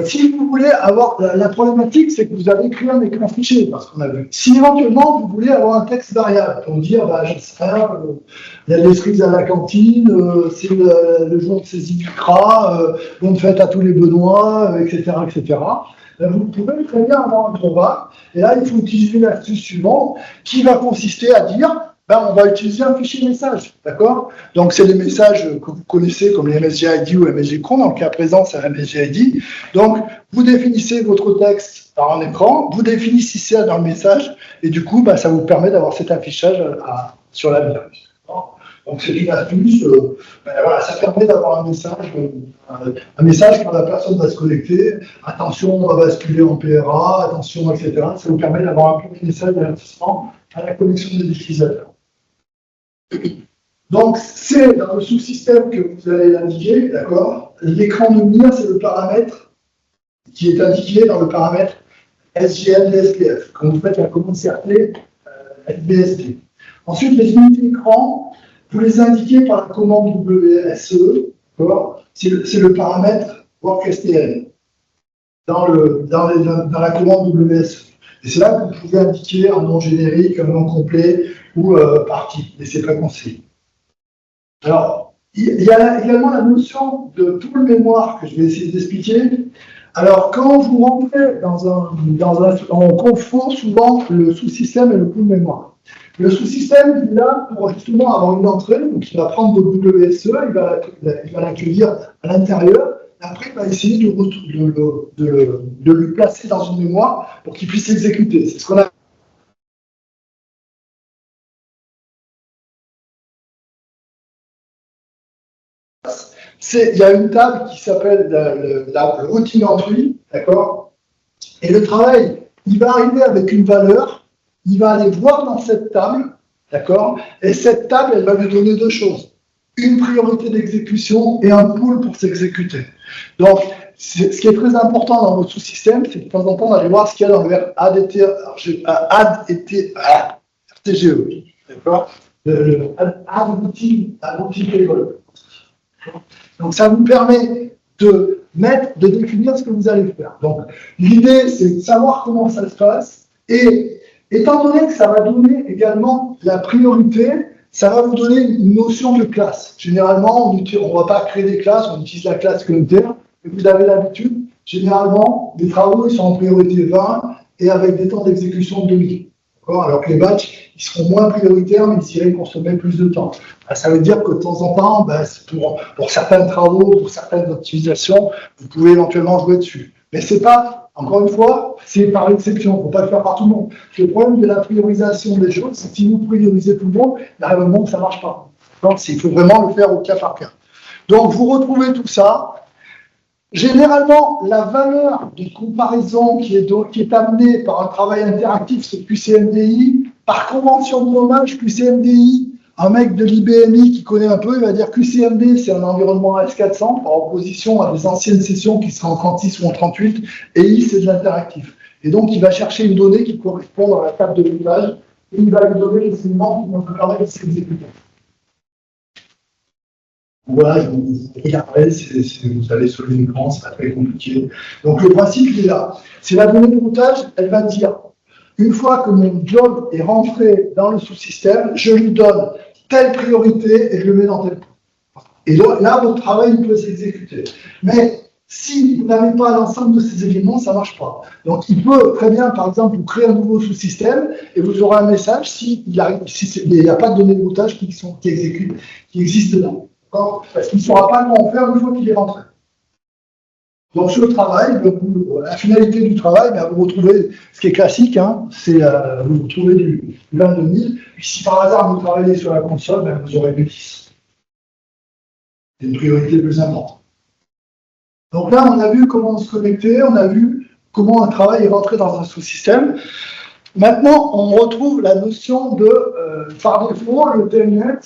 si vous voulez avoir la problématique, c'est que vous avez créé un écran fichier, parce qu'on a vu. Si éventuellement vous voulez avoir un texte variable, pour dire, je sais pas, il y a des frites à la cantine, c'est le jour de saisie du CRA, bonne fête à tous les Benoît, etc., etc. Vous pouvez très bien avoir un drawback, et là, il faut utiliser l'astuce suivante, qui va consister à dire, on va utiliser un fichier message, d'accord? Donc, c'est les messages que vous connaissez comme les MSGID ou MSGCron, dans le cas présent, c'est un MSGID. Donc, vous définissez votre texte par un écran, vous définissez ça dans le message, et du coup, ça vous permet d'avoir cet affichage sur la mire. Donc, c'est une astuce, ça permet d'avoir un message quand la personne va se connecter, attention, on va basculer en PRA, attention, etc. Ça vous permet d'avoir un premier message d'avertissement à la connexion des utilisateurs. Donc, c'est dans le sous-système que vous allez l'indiquer, d'accord? L'écran de mire, c'est le paramètre qui est indiqué dans le paramètre SGN-DSPF, quand vous faites la commande CRT SBSD. Ensuite, les unités d'écran, vous les indiquez par la commande WSE, d'accord? C'est le paramètre WorkSTL dans la commande WSE. Et c'est là que vous pouvez indiquer un nom générique, un nom complet ou partie, mais c'est pas conseillé. Alors, il y a également la notion de pool mémoire que je vais essayer d'expliquer. Alors, quand vous rentrez on confond souvent le sous-système et le pool mémoire. Le sous-système, il est là pour justement avoir une entrée, donc il va prendre votre WSE, il va l'accueillir à l'intérieur, après, il va essayer de le placer dans une mémoire pour qu'il puisse exécuter. C'est ce qu'on a. Il y a une table qui s'appelle le routine entry, d'accord? Et le travail, il va arriver avec une valeur, il va aller voir dans cette table, d'accord? Et cette table, elle va lui donner deux choses. Une priorité d'exécution et un pool pour s'exécuter. Donc, ce qui est très important dans votre sous-système, c'est de temps en temps d'aller voir ce qu'il y a dans le RTGE, d'accord? Add routine table. Donc, ça vous permet de définir ce que vous allez faire. Donc, l'idée, c'est de savoir comment ça se passe. Et étant donné que ça va donner également la priorité, ça va vous donner une notion de classe. Généralement, on ne va pas créer des classes, on utilise la classe communautaire. Et vous avez l'habitude, généralement, les travaux ils sont en priorité 20 et avec des temps d'exécution de 2000. Alors que les batchs, ils seront moins prioritaires, mais ils iraient consommer plus de temps. Ça veut dire que de temps en temps, pour certains travaux, pour certaines optimisations, vous pouvez éventuellement jouer dessus. Mais c'est pas, encore une fois, c'est par exception. Il ne faut pas le faire par tout le monde. Le problème de la priorisation des choses, c'est que si vous priorisez tout le monde, là, le monde, ça ne marche pas. Donc, il faut vraiment le faire au cas par cas. Donc, vous retrouvez tout ça. Généralement, la valeur de comparaison qui est amenée par un travail interactif, c'est QCMDI. Par convention de nommage, QCMDI, un mec de l'IBMI qui connaît un peu, il va dire QCMD, c'est un environnement AS400, par opposition à des anciennes sessions qui seraient en 36 ou en 38, et I, c'est de l'interactif. Et donc, il va chercher une donnée qui correspond à la table de l'image, et il va lui donner les éléments qui vont lui permettre de s'exécuter. Voilà, et après, vous allez sur l'écran, c'est pas très compliqué. Donc le principe, il est là. C'est la donnée de routage, elle va dire, une fois que mon job est rentré dans le sous-système, je lui donne telle priorité et je le mets dans tel point. Et là, votre travail il peut s'exécuter. Mais si vous n'avez pas l'ensemble de ces éléments, ça ne marche pas. Donc il peut très bien, par exemple, vous créer un nouveau sous-système et vous aurez un message s'il n'y a pas de données de routage qui existent dedans. Parce qu'il ne saura pas comment faire une fois qu'il est rentré. Donc sur le travail, la finalité du travail, vous retrouvez ce qui est classique, c'est vous retrouvez du 22 000. Et si par hasard vous travaillez sur la console, vous aurez du 10. C'est une priorité plus importante. Donc là, on a vu comment se connecter, on a vu comment un travail est rentré dans un sous-système. Maintenant, on retrouve la notion de, par défaut, le telnet,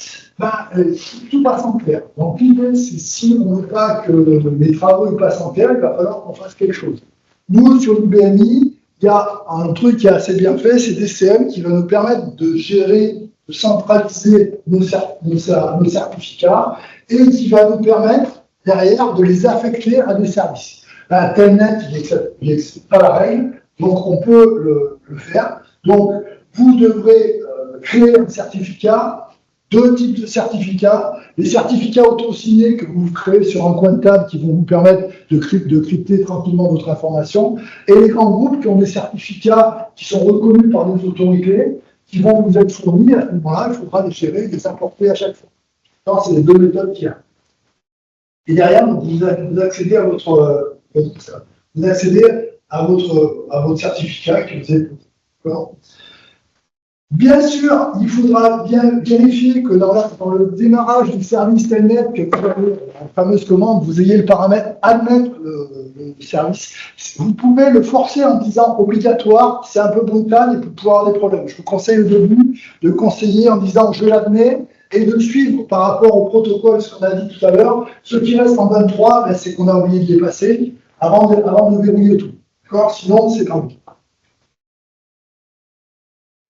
tout passe en clair. Donc l'idée, c'est si on ne veut pas que les travaux passent en clair, il va falloir qu'on fasse quelque chose. Nous, sur l'UBMI, il y a un truc qui est assez bien fait, c'est DCM qui va nous permettre de gérer, de centraliser nos certificats et qui va nous permettre, derrière, de les affecter à des services. Telnet, il n'excède pas la règle. Donc, on peut le faire. Donc, vous devrez créer un certificat, deux types de certificats. Les certificats auto-signés que vous créez sur un coin de table qui vont vous permettre de crypter tranquillement votre information. Et les grands groupes qui ont des certificats qui sont reconnus par les autorités, qui vont vous être fournis. À ce moment-là, il faudra les gérer et les importer à chaque fois. Donc, c'est les deux méthodes qu'il y a. Et derrière, vous accédez à votre... vous accédez à votre certificat que vous avez posé. Bien sûr, il faudra bien vérifier que dans le démarrage du service Telnet, que vous avez la fameuse commande, vous ayez le paramètre admettre le service. Vous pouvez le forcer en disant obligatoire, c'est un peu brutal et peut pouvoir avoir des problèmes. Je vous conseille au début de conseiller en disant je l'admets et de suivre par rapport au protocole, ce qu'on a dit tout à l'heure. Ce qui reste en 23, c'est qu'on a oublié de les passer avant de verrouiller tout. Sinon, c'est pas bon.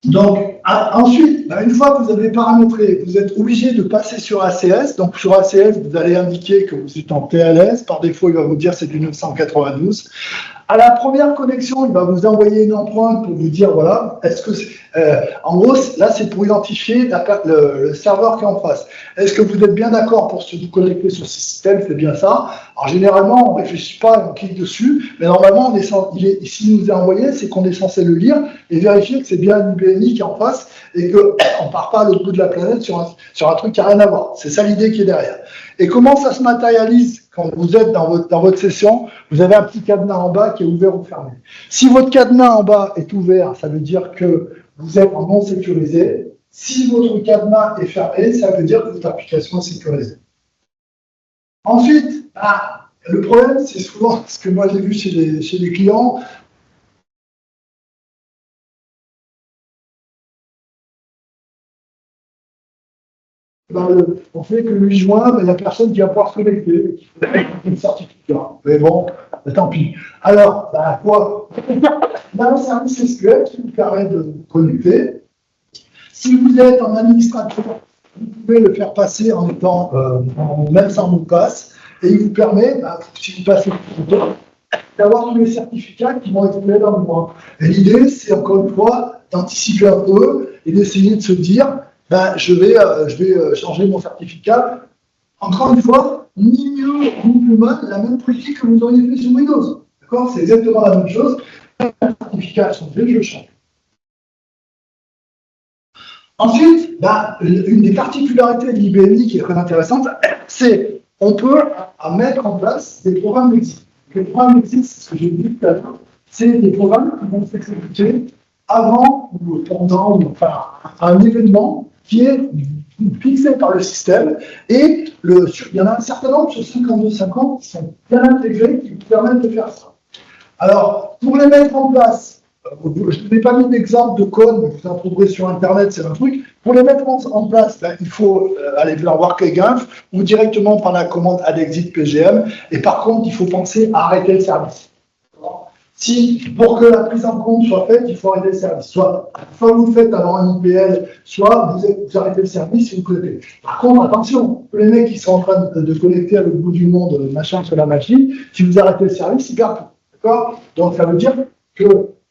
Donc, ensuite, une fois que vous avez paramétré, vous êtes obligé de passer sur ACS. Donc, sur ACS, vous allez indiquer que vous êtes en TLS. Par défaut, il va vous dire c'est du 992. À la première connexion, il va vous envoyer une empreinte pour vous dire, voilà, en gros, là, c'est pour identifier le serveur qui est en face. Est-ce que vous êtes bien d'accord pour se connecter sur ce système? C'est bien ça. Alors, généralement, on ne réfléchit pas, on clique dessus, mais normalement, s'il nous est envoyé, c'est qu'on est censé le lire et vérifier que c'est bien l'UBMI qui est en face et qu'on ne part pas à l'autre bout de la planète sur un truc qui n'a rien à voir. C'est ça l'idée qui est derrière. Et comment ça se matérialise quand vous êtes dans votre session, vous avez un petit cadenas en bas qui est ouvert ou fermé. Si votre cadenas en bas est ouvert, ça veut dire que vous êtes en non sécurisé. Si votre cadenas est fermé, ça veut dire que votre application est sécurisée. Ensuite, le problème, c'est souvent ce que moi j'ai vu chez les clients. On fait que le 8 juin, il n'y a personne qui va pouvoir se connecter, qui fait un certificat. Mais bon, tant pis. Alors, quoi? Il y a un service SQL qui vous permet de vous connecter. Si vous êtes en administrateur, vous pouvez le faire passer en étant même sans mot de passe, et il vous permet, si vous passez le temps, d'avoir tous les certificats qui vont être faits dans le mois. Et l'idée, c'est encore une fois d'anticiper un peu et d'essayer de se dire, je vais changer mon certificat. Encore une fois, ni mieux ni plus mal, la même politique que vous auriez fait sur Windows. D'accord? C'est exactement la même chose. Le certificat a changé, je change. Ensuite, une des particularités de l'IBMI qui est très intéressante, c'est qu'on peut mettre en place des programmes d'exit. Les programmes d'exit, c'est ce que j'ai dit tout à l'heure, c'est des programmes qui vont s'exécuter avant ou pendant un événement qui est fixé par le système, et il y en a un certain nombre sur 5250 qui sont bien intégrés, qui vous permettent de faire ça. Alors, pour les mettre en place, je n'ai pas mis d'exemple de code, mais vous en trouverez sur Internet, c'est un truc. Pour les mettre en place, il faut aller vers Workagent ou directement par la commande adexit PGM, et par contre, il faut penser à arrêter le service. Pour que la prise en compte soit faite, il faut arrêter le service. Soit vous le faites avant un IPL, soit vous arrêtez le service et vous connectez. Par contre, attention, les mecs qui sont en train de connecter à l'autre bout du monde, machin, sur la machine, si vous arrêtez le service, ils perdent tout. D'accord? Donc, ça veut dire que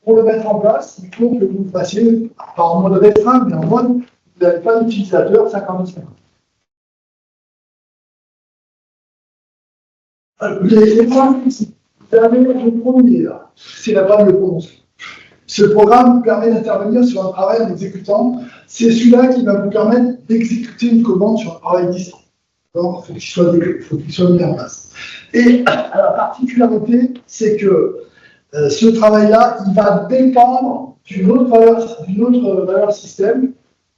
pour le mettre en place, il faut que vous fassiez, pas en mode restreint, mais en mode, vous n'avez pas d'utilisateur 50-50. Les points ici. Vous avez le premier, là. C'est la panne de prononcer. Ce programme vous permet d'intervenir sur un travail en exécutant. C'est celui-là qui va vous permettre d'exécuter une commande sur un travail distant. Donc, il faut qu'il soit mis en place. Et la particularité, c'est que ce travail-là, il va dépendre d'une autre valeur système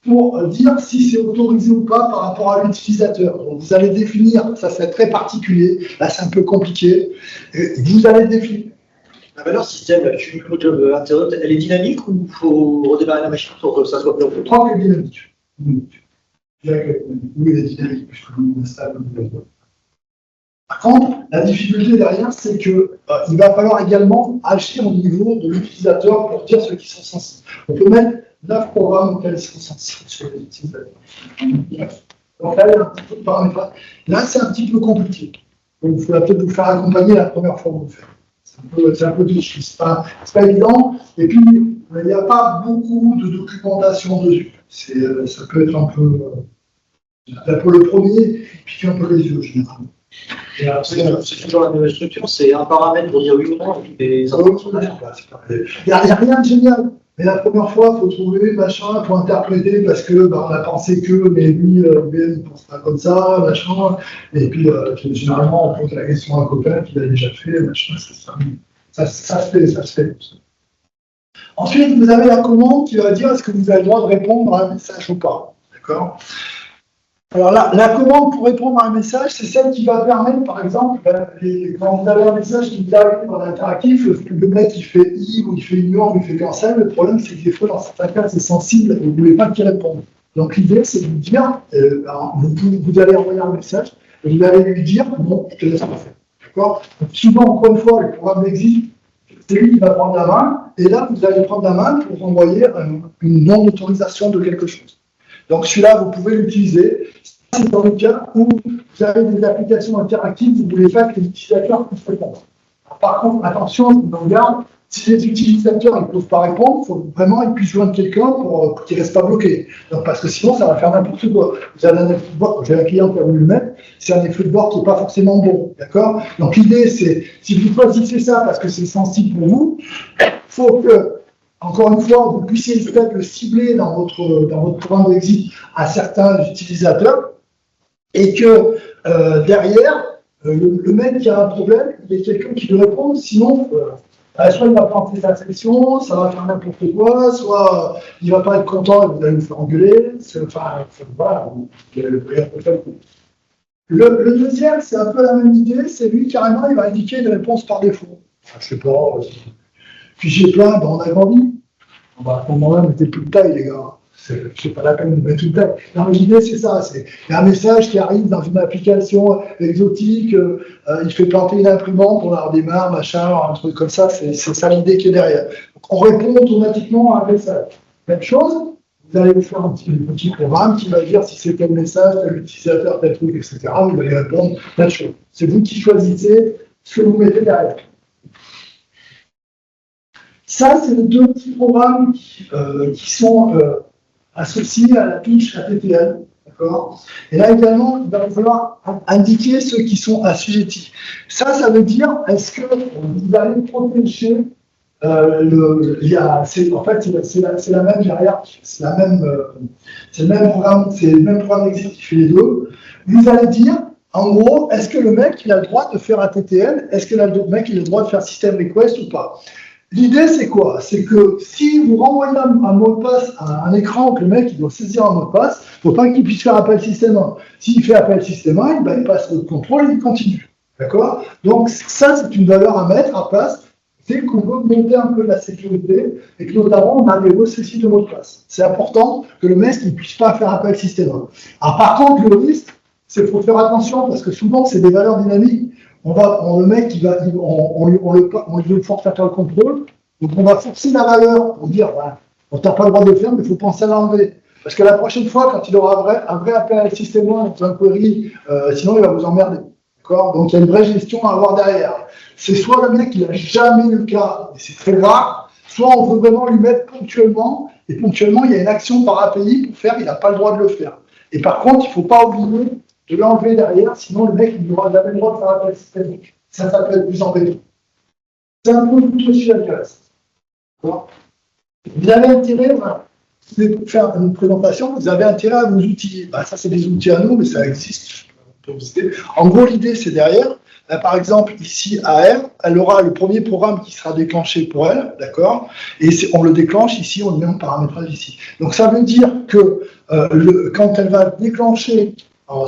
pour dire si c'est autorisé ou pas par rapport à l'utilisateur. Donc, vous allez définir, ça c'est très particulier, là c'est un peu compliqué, vous allez définir. La valeur système, tu job interrupt, elle est dynamique ou il faut redémarrer la machine pour que ça soit plus Je crois qu'elle est dynamique. Oui, elle est dynamique, puisque vous installez. Par contre, la difficulté derrière, c'est qu'il va falloir également agir au niveau de l'utilisateur pour dire ceux qui sont sensibles. On peut mettre 9 programmes auxquels ils sont sensibles sur les utilisateurs. Donc là, il y a un petit peu de paramétrage. Là, c'est un petit peu compliqué. Donc, il faudra peut-être vous faire accompagner la première fois que vous le faites. C'est un peu difficile, c'est pas évident. Et puis, il n'y a pas beaucoup de documentation dessus. Ça peut être un peu le premier, puis un peu les yeux, généralement. C'est toujours la même structure, c'est un paramètre pour dire oui ou non. Il n'y a rien de génial. Mais la première fois, il faut trouver, machin, il faut interpréter parce que on a pensé que, mais lui, il ne pense pas comme ça, machin. Et puis, généralement, on pose la question à un copain qui l'a déjà fait, machin, ça se fait. Ensuite, vous avez la commande qui va dire est-ce que vous avez le droit de répondre à un message ou pas. D'accord ? Alors là, la commande pour répondre à un message, c'est celle qui va permettre, par exemple, quand vous avez un message qui arrive dans l'interactif, le mec il fait I ou il fait ignore ou il fait cancel, le problème c'est que des fois, dans certains cas, c'est sensible et vous ne voulez pas qu'il réponde. Donc l'idée, c'est de vous dire, vous allez envoyer un message, et vous allez lui dire, bon, je te laisse le faire. D'accord ? Donc souvent, encore une fois, le programme existe, c'est lui qui va prendre la main, et là, vous allez prendre la main pour envoyer une non-autorisation de quelque chose. Donc celui-là, vous pouvez l'utiliser. C'est dans le cas où vous avez des applications interactives, vous ne voulez pas que les utilisateurs puissent répondre. Par contre, attention, je vous en garde, si les utilisateurs ne peuvent pas répondre, il faut vraiment qu'ils puissent joindre quelqu'un pour qu'ils ne restent pas bloqués. Donc, parce que sinon, ça va faire n'importe quoi. Vous avez un effet de bord, j'ai un client qui a voulu le mettre, c'est un effet de bord qui n'est pas forcément bon. D'accord ? Donc l'idée, c'est, si vous choisissez ça parce que c'est sensible pour vous, il faut que, encore une fois, vous puissiez peut-être le cibler dans votre programme d'exit à certains utilisateurs et que derrière, le mec qui a un problème, il y a quelqu'un qui lui répond, sinon, soit il va planter sa section, ça va faire n'importe quoi, soit il va pas être content et vous allez vous faire engueuler. Enfin, voilà. Le deuxième, c'est un peu la même idée, c'est lui, carrément, il va indiquer une réponse par défaut. Enfin, je sais pas, fichier plein, ben on a grandi. À ce moment-là, mettez plus de taille, les gars. C'est pas la peine de mettre tout le temps. Non, mais l'idée, c'est ça. C'est un message qui arrive dans une application exotique, il fait planter une imprimante, on la redémarre, machin, un truc comme ça. C'est ça l'idée qui est derrière. Donc, on répond automatiquement à un message. Même chose, vous allez faire un petit programme qui va dire si c'est tel message, tel utilisateur, tel truc, etc. Vous allez répondre plein de choses. C'est vous qui choisissez ce que vous mettez derrière. Ça, c'est les deux petits programmes qui sont associés à la fiche ATTL. D'accord ? Et là également, il va falloir indiquer ceux qui sont assujettis. Ça veut dire, est-ce que vous allez protéger en fait, c'est la même derrière, c'est le même programme exécutif qui fait les deux. Vous allez dire, en gros, est-ce que le mec il a le droit de faire ATTL? Est-ce que le mec il a le droit de faire system request ou pas? L'idée, c'est quoi? C'est que si vous renvoyez un mot de passe à un écran que le mec il doit saisir un mot de passe, il ne faut pas qu'il puisse faire appel système 1. S'il fait appel système 1, il passe le contrôle et il continue. D'accord? Donc, ça, c'est une valeur à mettre à place. C'est qu'on veut monter un peu la sécurité et que notamment, on a des reçus de mots de passe. C'est important que le mec ne puisse pas faire appel système 1. Alors, par contre, le risque, c'est qu'il faut faire attention parce que souvent, c'est des valeurs dynamiques. Le mec, on lui force à faire le contrôle, donc on va forcer la valeur pour dire, on n'a pas le droit de le faire, mais il faut penser à l'enlever. Parce que la prochaine fois, quand il aura un vrai appel à système 1 dans un query, sinon il va vous emmerder. D'accord ? Donc il y a une vraie gestion à avoir derrière. C'est soit le mec, il n'a jamais eu le cas, et c'est très rare, soit on veut vraiment lui mettre ponctuellement, et ponctuellement, il y a une action par API pour faire, il n'a pas le droit de le faire. Et par contre, il ne faut pas oublier de l'enlever derrière, sinon le mec il n'aura jamais le droit de faire appel systémique. Ça peut être plus embêtant. C'est un peu tout aussi intéressant. Vous avez intérêt, vous allez faire une présentation, vous avez intérêt à vous outiller. Ça, c'est des outils à nous, mais ça existe. En gros, l'idée, c'est derrière. Là, par exemple, ici, AR, elle aura le premier programme qui sera déclenché pour elle, d'accord? Et on le déclenche ici, on le met en paramétrage ici. Donc, ça veut dire que quand elle va déclencher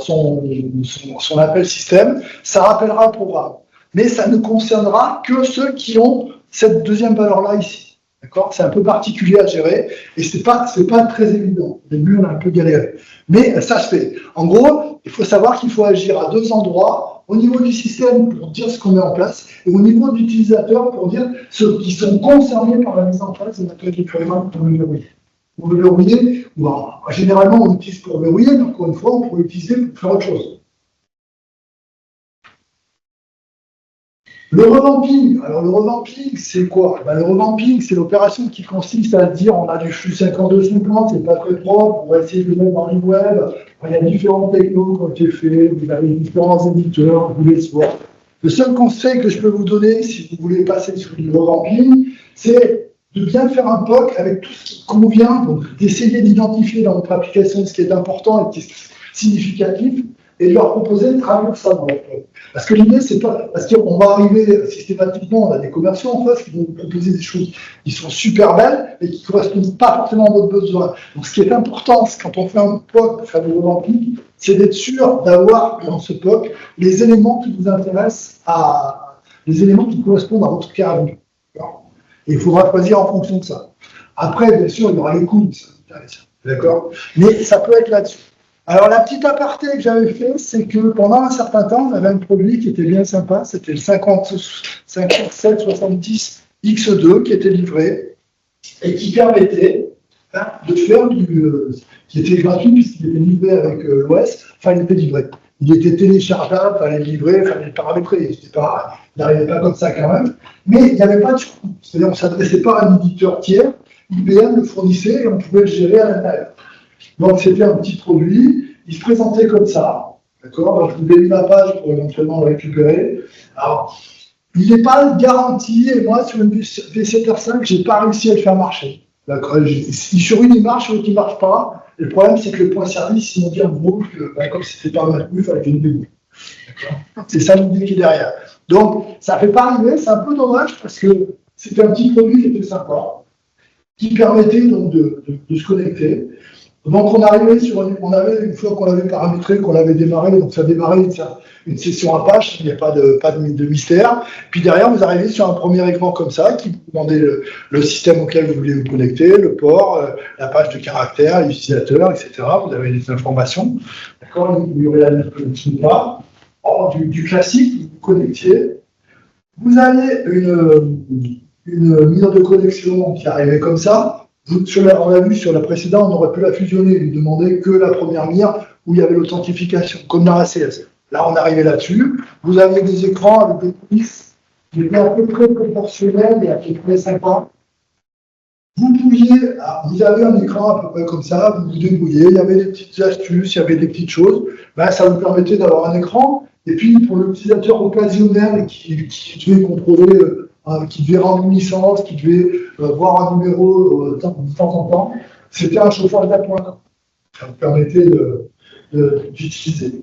son appel système, ça rappellera le programme. Mais ça ne concernera que ceux qui ont cette deuxième valeur-là ici. D'accord ? C'est un peu particulier à gérer et c'est pas très évident. Au début, on a un peu galéré. Mais ça se fait. En gros, il faut savoir qu'il faut agir à deux endroits. Au niveau du système pour dire ce qu'on met en place et au niveau de l'utilisateur pour dire ceux qui sont concernés par la mise en place de notre déploiement pour le verrouiller. Pour le verrouiller, généralement on l'utilise pour verrouiller, mais encore une fois, on pourrait l'utiliser pour faire autre chose. Le revamping, alors le revamping, c'est quoi? Le revamping, c'est l'opération qui consiste à dire on a du flux 5250, c'est pas très propre, on va essayer de le mettre dans le web. Il y a différents technos qui ont été faits, vous avez différents éditeurs, vous les voir. Le seul conseil que je peux vous donner, si vous voulez passer sur le revamping, c'est de bien faire un POC avec tout ce qui convient, donc d'essayer d'identifier dans votre application ce qui est important et qui est significatif, et de leur proposer de traduire ça dans leur POC. Parce que l'idée, c'est pas... Parce qu'on va arriver systématiquement, on a des commerciaux en face qui vont vous proposer des choses qui sont super belles, mais qui ne correspondent pas forcément à votre besoin. Donc ce qui est important, c'est quand on fait un POC pour faire du revamping, c'est d'être sûr d'avoir dans ce POC les éléments qui vous intéressent, les éléments qui correspondent à votre cas à vous. Et il faudra choisir en fonction de ça. Après, bien sûr, il y aura les coûts, ça vous intéresse. D'accord ? Mais ça peut être là-dessus. Alors, la petite aparté que j'avais fait, c'est que pendant un certain temps, on avait un produit qui était bien sympa, c'était le 5770 X2 qui était livré et qui permettait de faire qui était gratuit puisqu'il était livré avec l'OS, enfin, il était livré. Il était téléchargeable, il fallait le livrer, il fallait le paramétrer. Il n'arrivait pas comme ça quand même. Mais il n'y avait pas de coût. C'est-à-dire qu'on ne s'adressait pas à un éditeur tiers. IBM le fournissait et on pouvait le gérer à l'intérieur. Donc c'était un petit produit. Il se présentait comme ça. D'accord ? Donc je vous ai mis la page pour éventuellement le récupérer. Alors, il n'est pas garanti. Et moi, sur une V7R5, je n'ai pas réussi à le faire marcher. D'accord ? Sur une, il marche, l'autre, il ne marche pas. Et le problème, c'est que le point service, ils m'ont dit en gros que comme c'était pas mal, il fallait que je le débrouille. C'est ça l'idée qui est derrière. Donc, ça ne fait pas arriver, c'est un peu dommage parce que c'était un petit produit qui était sympa, qui permettait donc de se connecter. Donc, on avait, une fois qu'on l'avait paramétré, qu'on l'avait démarré, donc ça démarrait une session Apache, il n'y a pas de mystère. Puis derrière, vous arrivez sur un premier écran comme ça, qui vous demandait le système auquel vous voulez vous connecter, le port, la page de caractère, l'utilisateur, etc. Vous avez les informations. D'accord, il y aurait la connexion ou pas. Du classique, vous vous connectiez. Vous avez une mire de connexion qui arrivait comme ça. On l'a vu sur la précédente, on aurait pu la fusionner et lui demander que la première mire où il y avait l'authentification, comme dans la CS. Là, on arrivait là-dessus. Vous avez des écrans avec des polices qui étaient à peu près proportionnels et à peu près sympas. Vous avez un écran à peu près comme ça, vous vous débrouillez, il y avait des petites astuces, il y avait des petites choses. Ben, ça vous permettait d'avoir un écran. Et puis, pour l'utilisateur occasionnel qui devait contrôler, qui devait rendre une licence, qui devait voir un numéro de temps en temps, c'était un chauffage d'appoint. Ça vous permettait d'utiliser.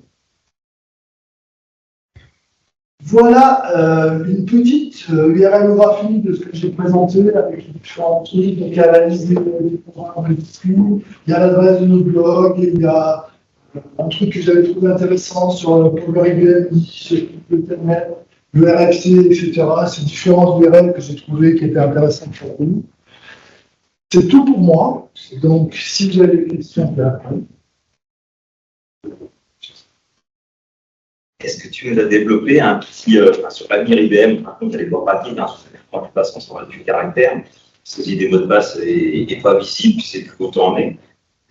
Voilà une petite URLographie de ce que j'ai présenté avec les différents trucs. Donc, il y a la liste des programmes il y a l'adresse de notre blog, il y a un truc que j'avais trouvé intéressant sur le Power IBM, le Telnet, le RFC, etc. Ces différentes URL que j'ai trouvées qui étaient intéressantes pour vous. C'est tout pour moi. Donc, si vous avez des questions, est-ce que tu as développé un petit, sur la mire IBM, par contre, il y a les bords pratiques, sur les de passe, on s'en va du caractère, si des mots de passe n'est pas visible, tu sais plus où t'en es,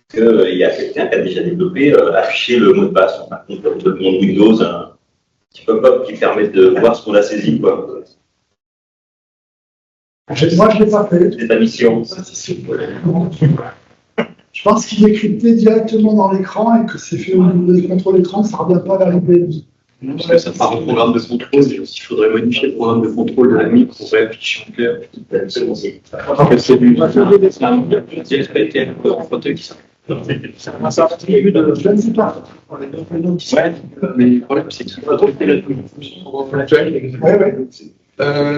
qu'il y a quelqu'un qui a déjà développé afficher le mot de passe, par contre, le monde Windows, un petit pop-up qui permet de voir ce qu'on a saisi, quoi. Moi, je ne l'ai pas fait. C'est ta mission. Je pense qu'il est crypté directement dans l'écran et que c'est fait au niveau des contrôles écran, ça ne revient pas vers l'IBM. Non, parce que ça part au programme de contrôle, mais aussi il faudrait modifier le programme de contrôle de la mire pour réafficher en clair. C'est du. C'est du. Je ne sais pas. Ouais, mais le problème, c'est qu'il faut trouver la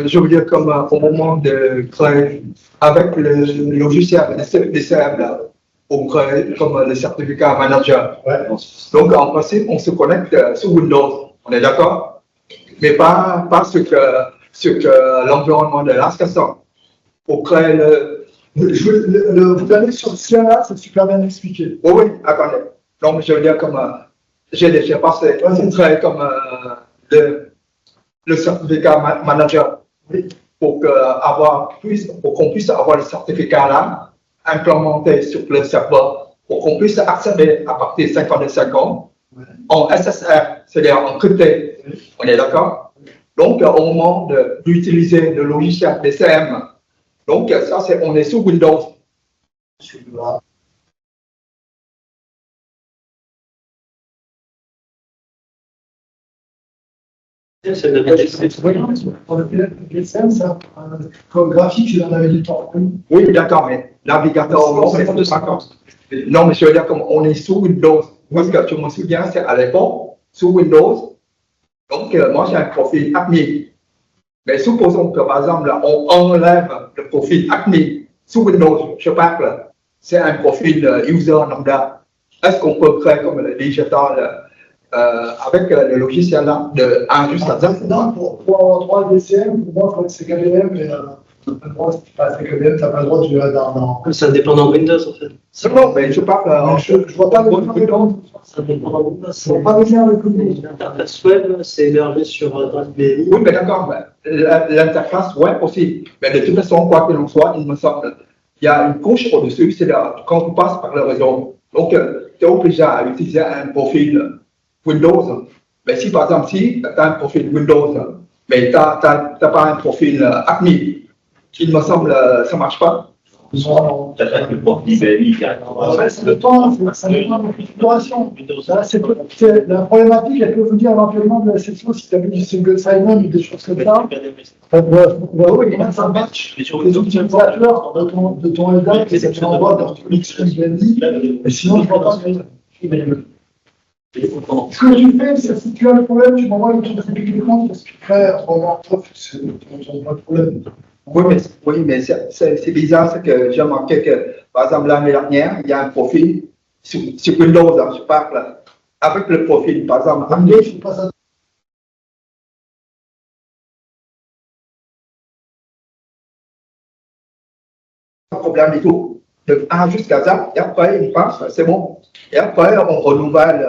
je veux dire, comme au moment de créer, avec le logiciel, les CM, là, on crée comme le certificat manager. Ouais. Donc, en principe, on se connecte sur Windows. On est d'accord? Mais pas ce que l'environnement de l'ASCASA. On crée vous allez sur ce lien-là, c'est super bien expliqué. Oui, attendez. Donc, je veux dire, comme j'ai déjà passé, on crée comme le certificat manager pour qu'on puisse avoir le certificat là implémenté sur le serveur pour qu'on puisse accéder à partir de 55 ans en SSR, c'est-à-dire en crypté. On est d'accord? Donc, au moment d'utiliser le logiciel DCM, donc ça, on est sous Windows. C'est le Comme graphique, j'en avais du temps. Oui, d'accord, mais navigateur, non, mais je veux dire, comme on est sous Windows. Parce que je me souviens, c'est à l'époque, sous Windows. Donc, moi, j'ai un profil admin. Mais supposons que, par exemple, on enlève le profil admin sous Windows, je parle, c'est un profil user lambda. Est-ce qu'on peut créer comme le digital avec le logiciel là, de 1 juste à 0? Non, pour avoir droit à DCM, pour moi, il faut que c'est KVM, mais c'est KVM, tu n'as pas le droit de dans. C'est indépendant Windows, en fait. C'est bon, mais je parle. Je ne vois pas le lien. C'est indépendant Windows. Je ne vois pas le lien avec Windows. L'interface web, c'est hébergé sur Drive BMI. Oui, mais d'accord, l'interface web aussi. Mais de toute façon, quoi que l'on soit, il me semble, il y a une couche au-dessus, c'est quand tu passes par le réseau. Donc, tu es obligé à utiliser un profil Windows. Mais si, par exemple, si tu as un profil Windows, mais tu n'as pas un profil admin, il me semble, ça ne marche pas. Peut-être que le profil BMI, Ça dépend de la configuration. La problématique, elle peut vous dire éventuellement de la section si tu as vu du single sign-on ou des choses comme ça. Oui, il y a un match. Les utilisateurs de ton LDAP, ça te renvoie dans ton XBMI. Et sinon, je ne vois pas. Ce que tu fais, c'est si tu as le problème, tu m'envoies le truc publiquement, parce que après, vraiment, c'est pas de problème. Oui, mais c'est bizarre, c'est que j'ai remarqué que, par exemple, l'année dernière, il y a un profil sur Windows, hein, je parle, avec le profil, par exemple, Windows, je ne pas ça. problème et tout, de A jusqu'à Z, et après, il passe, c'est bon. Et après, on renouvelle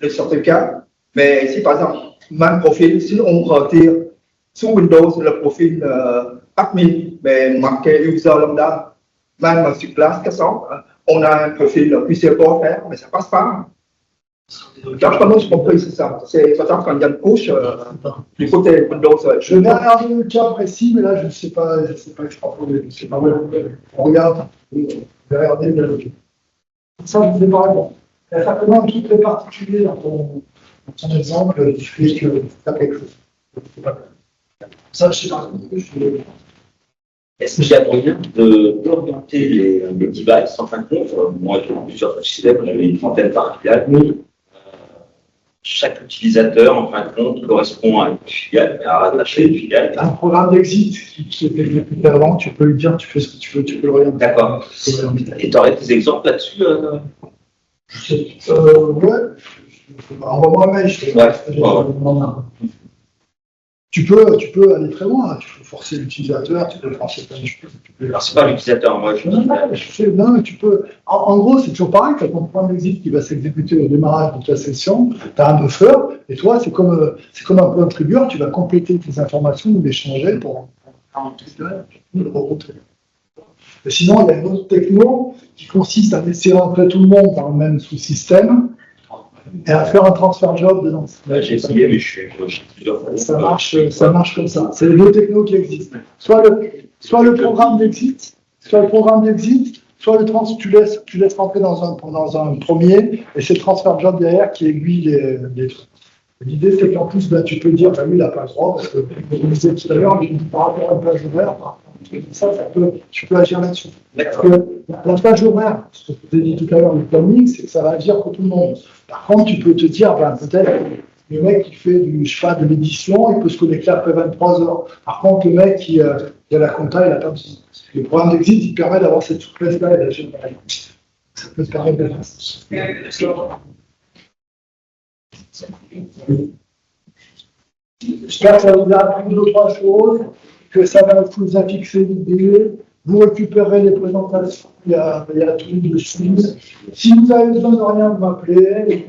le certificat. Mais si, par exemple, même profil, si on retire sous Windows le profil admin, mais marqué user lambda, même sur classe 400, on a un profil QC pour faire, mais ça passe pas. D'après j'ai compris, c'est ça. C'est par exemple quand il y a une couche du côté Windows. Je vais regarder le cas précis, mais là, je ne sais pas extrapoler. Je ne sais pas où on regarde. On va regarder le cas. Ça, je ne sais pas répondre. Il y a certainement un truc très particulier dans ton exemple qui fait que tu as quelque chose. Ça, je ne sais pas. Est-ce qu'il y a moyen d'orienter les devices en fin de compte? Moi, j'ai plusieurs systèmes, j'avais une trentaine par filiale. Chaque utilisateur, en fin de compte, correspond à une filiale, à rattacher une filiale. Un programme d'exit qui est exécuté avant, tu peux lui dire, tu fais ce que tu veux, tu peux le regarder. D'accord. Et tu aurais des exemples là-dessus Ouais. Envoie-moi un mail. Tu peux aller très loin. Tu peux forcer l'utilisateur, tu peux forcer plein de choses. Alors, c'est pas l'utilisateur, moi. Non, mais tu peux. En gros, c'est toujours pareil. Tu as ton programme d'exit qui va s'exécuter au démarrage de ta session. Tu as un buffer. Et toi, c'est comme un peu un trigger. Tu vas compléter tes informations ou les changer pour le rerouter. Et sinon, il y a une autre techno qui consiste à laisser rentrer tout le monde dans le même sous-système et à faire un transfert job dedans. Là, j'ai essayé, mais je suis plusieurs fois. Ça marche comme ça. C'est les deux technos qui existent. Soit le programme d'exit, soit tu laisses rentrer dans un premier, et c'est le transfert job derrière qui aiguille les trucs. L'idée, c'est qu'en plus, tu peux dire, lui, il n'a pas le droit, parce que, comme je disais tout à l'heure, par rapport à une plage horaire, tu peux agir là-dessus. Parce que la plage horaire, ce que je vous ai dit tout à l'heure, le planning, c'est que ça va agir pour tout le monde. Par contre, tu peux te dire, peut-être, le mec qui fait de l'édition, il peut se connecter après 23 heures. Par contre, le mec qui a la compta, il n'a pas besoin. Le programme d'exit, il permet d'avoir cette souplesse-là et d'agir. Ça peut te permettre de faire ça. J'espère que ça vous a appris 2 ou 3 choses, que ça va vous affixer l'idée. Vous récupérez les présentations, il y a tout dessus. Si vous avez besoin de rien, vous m'appelez.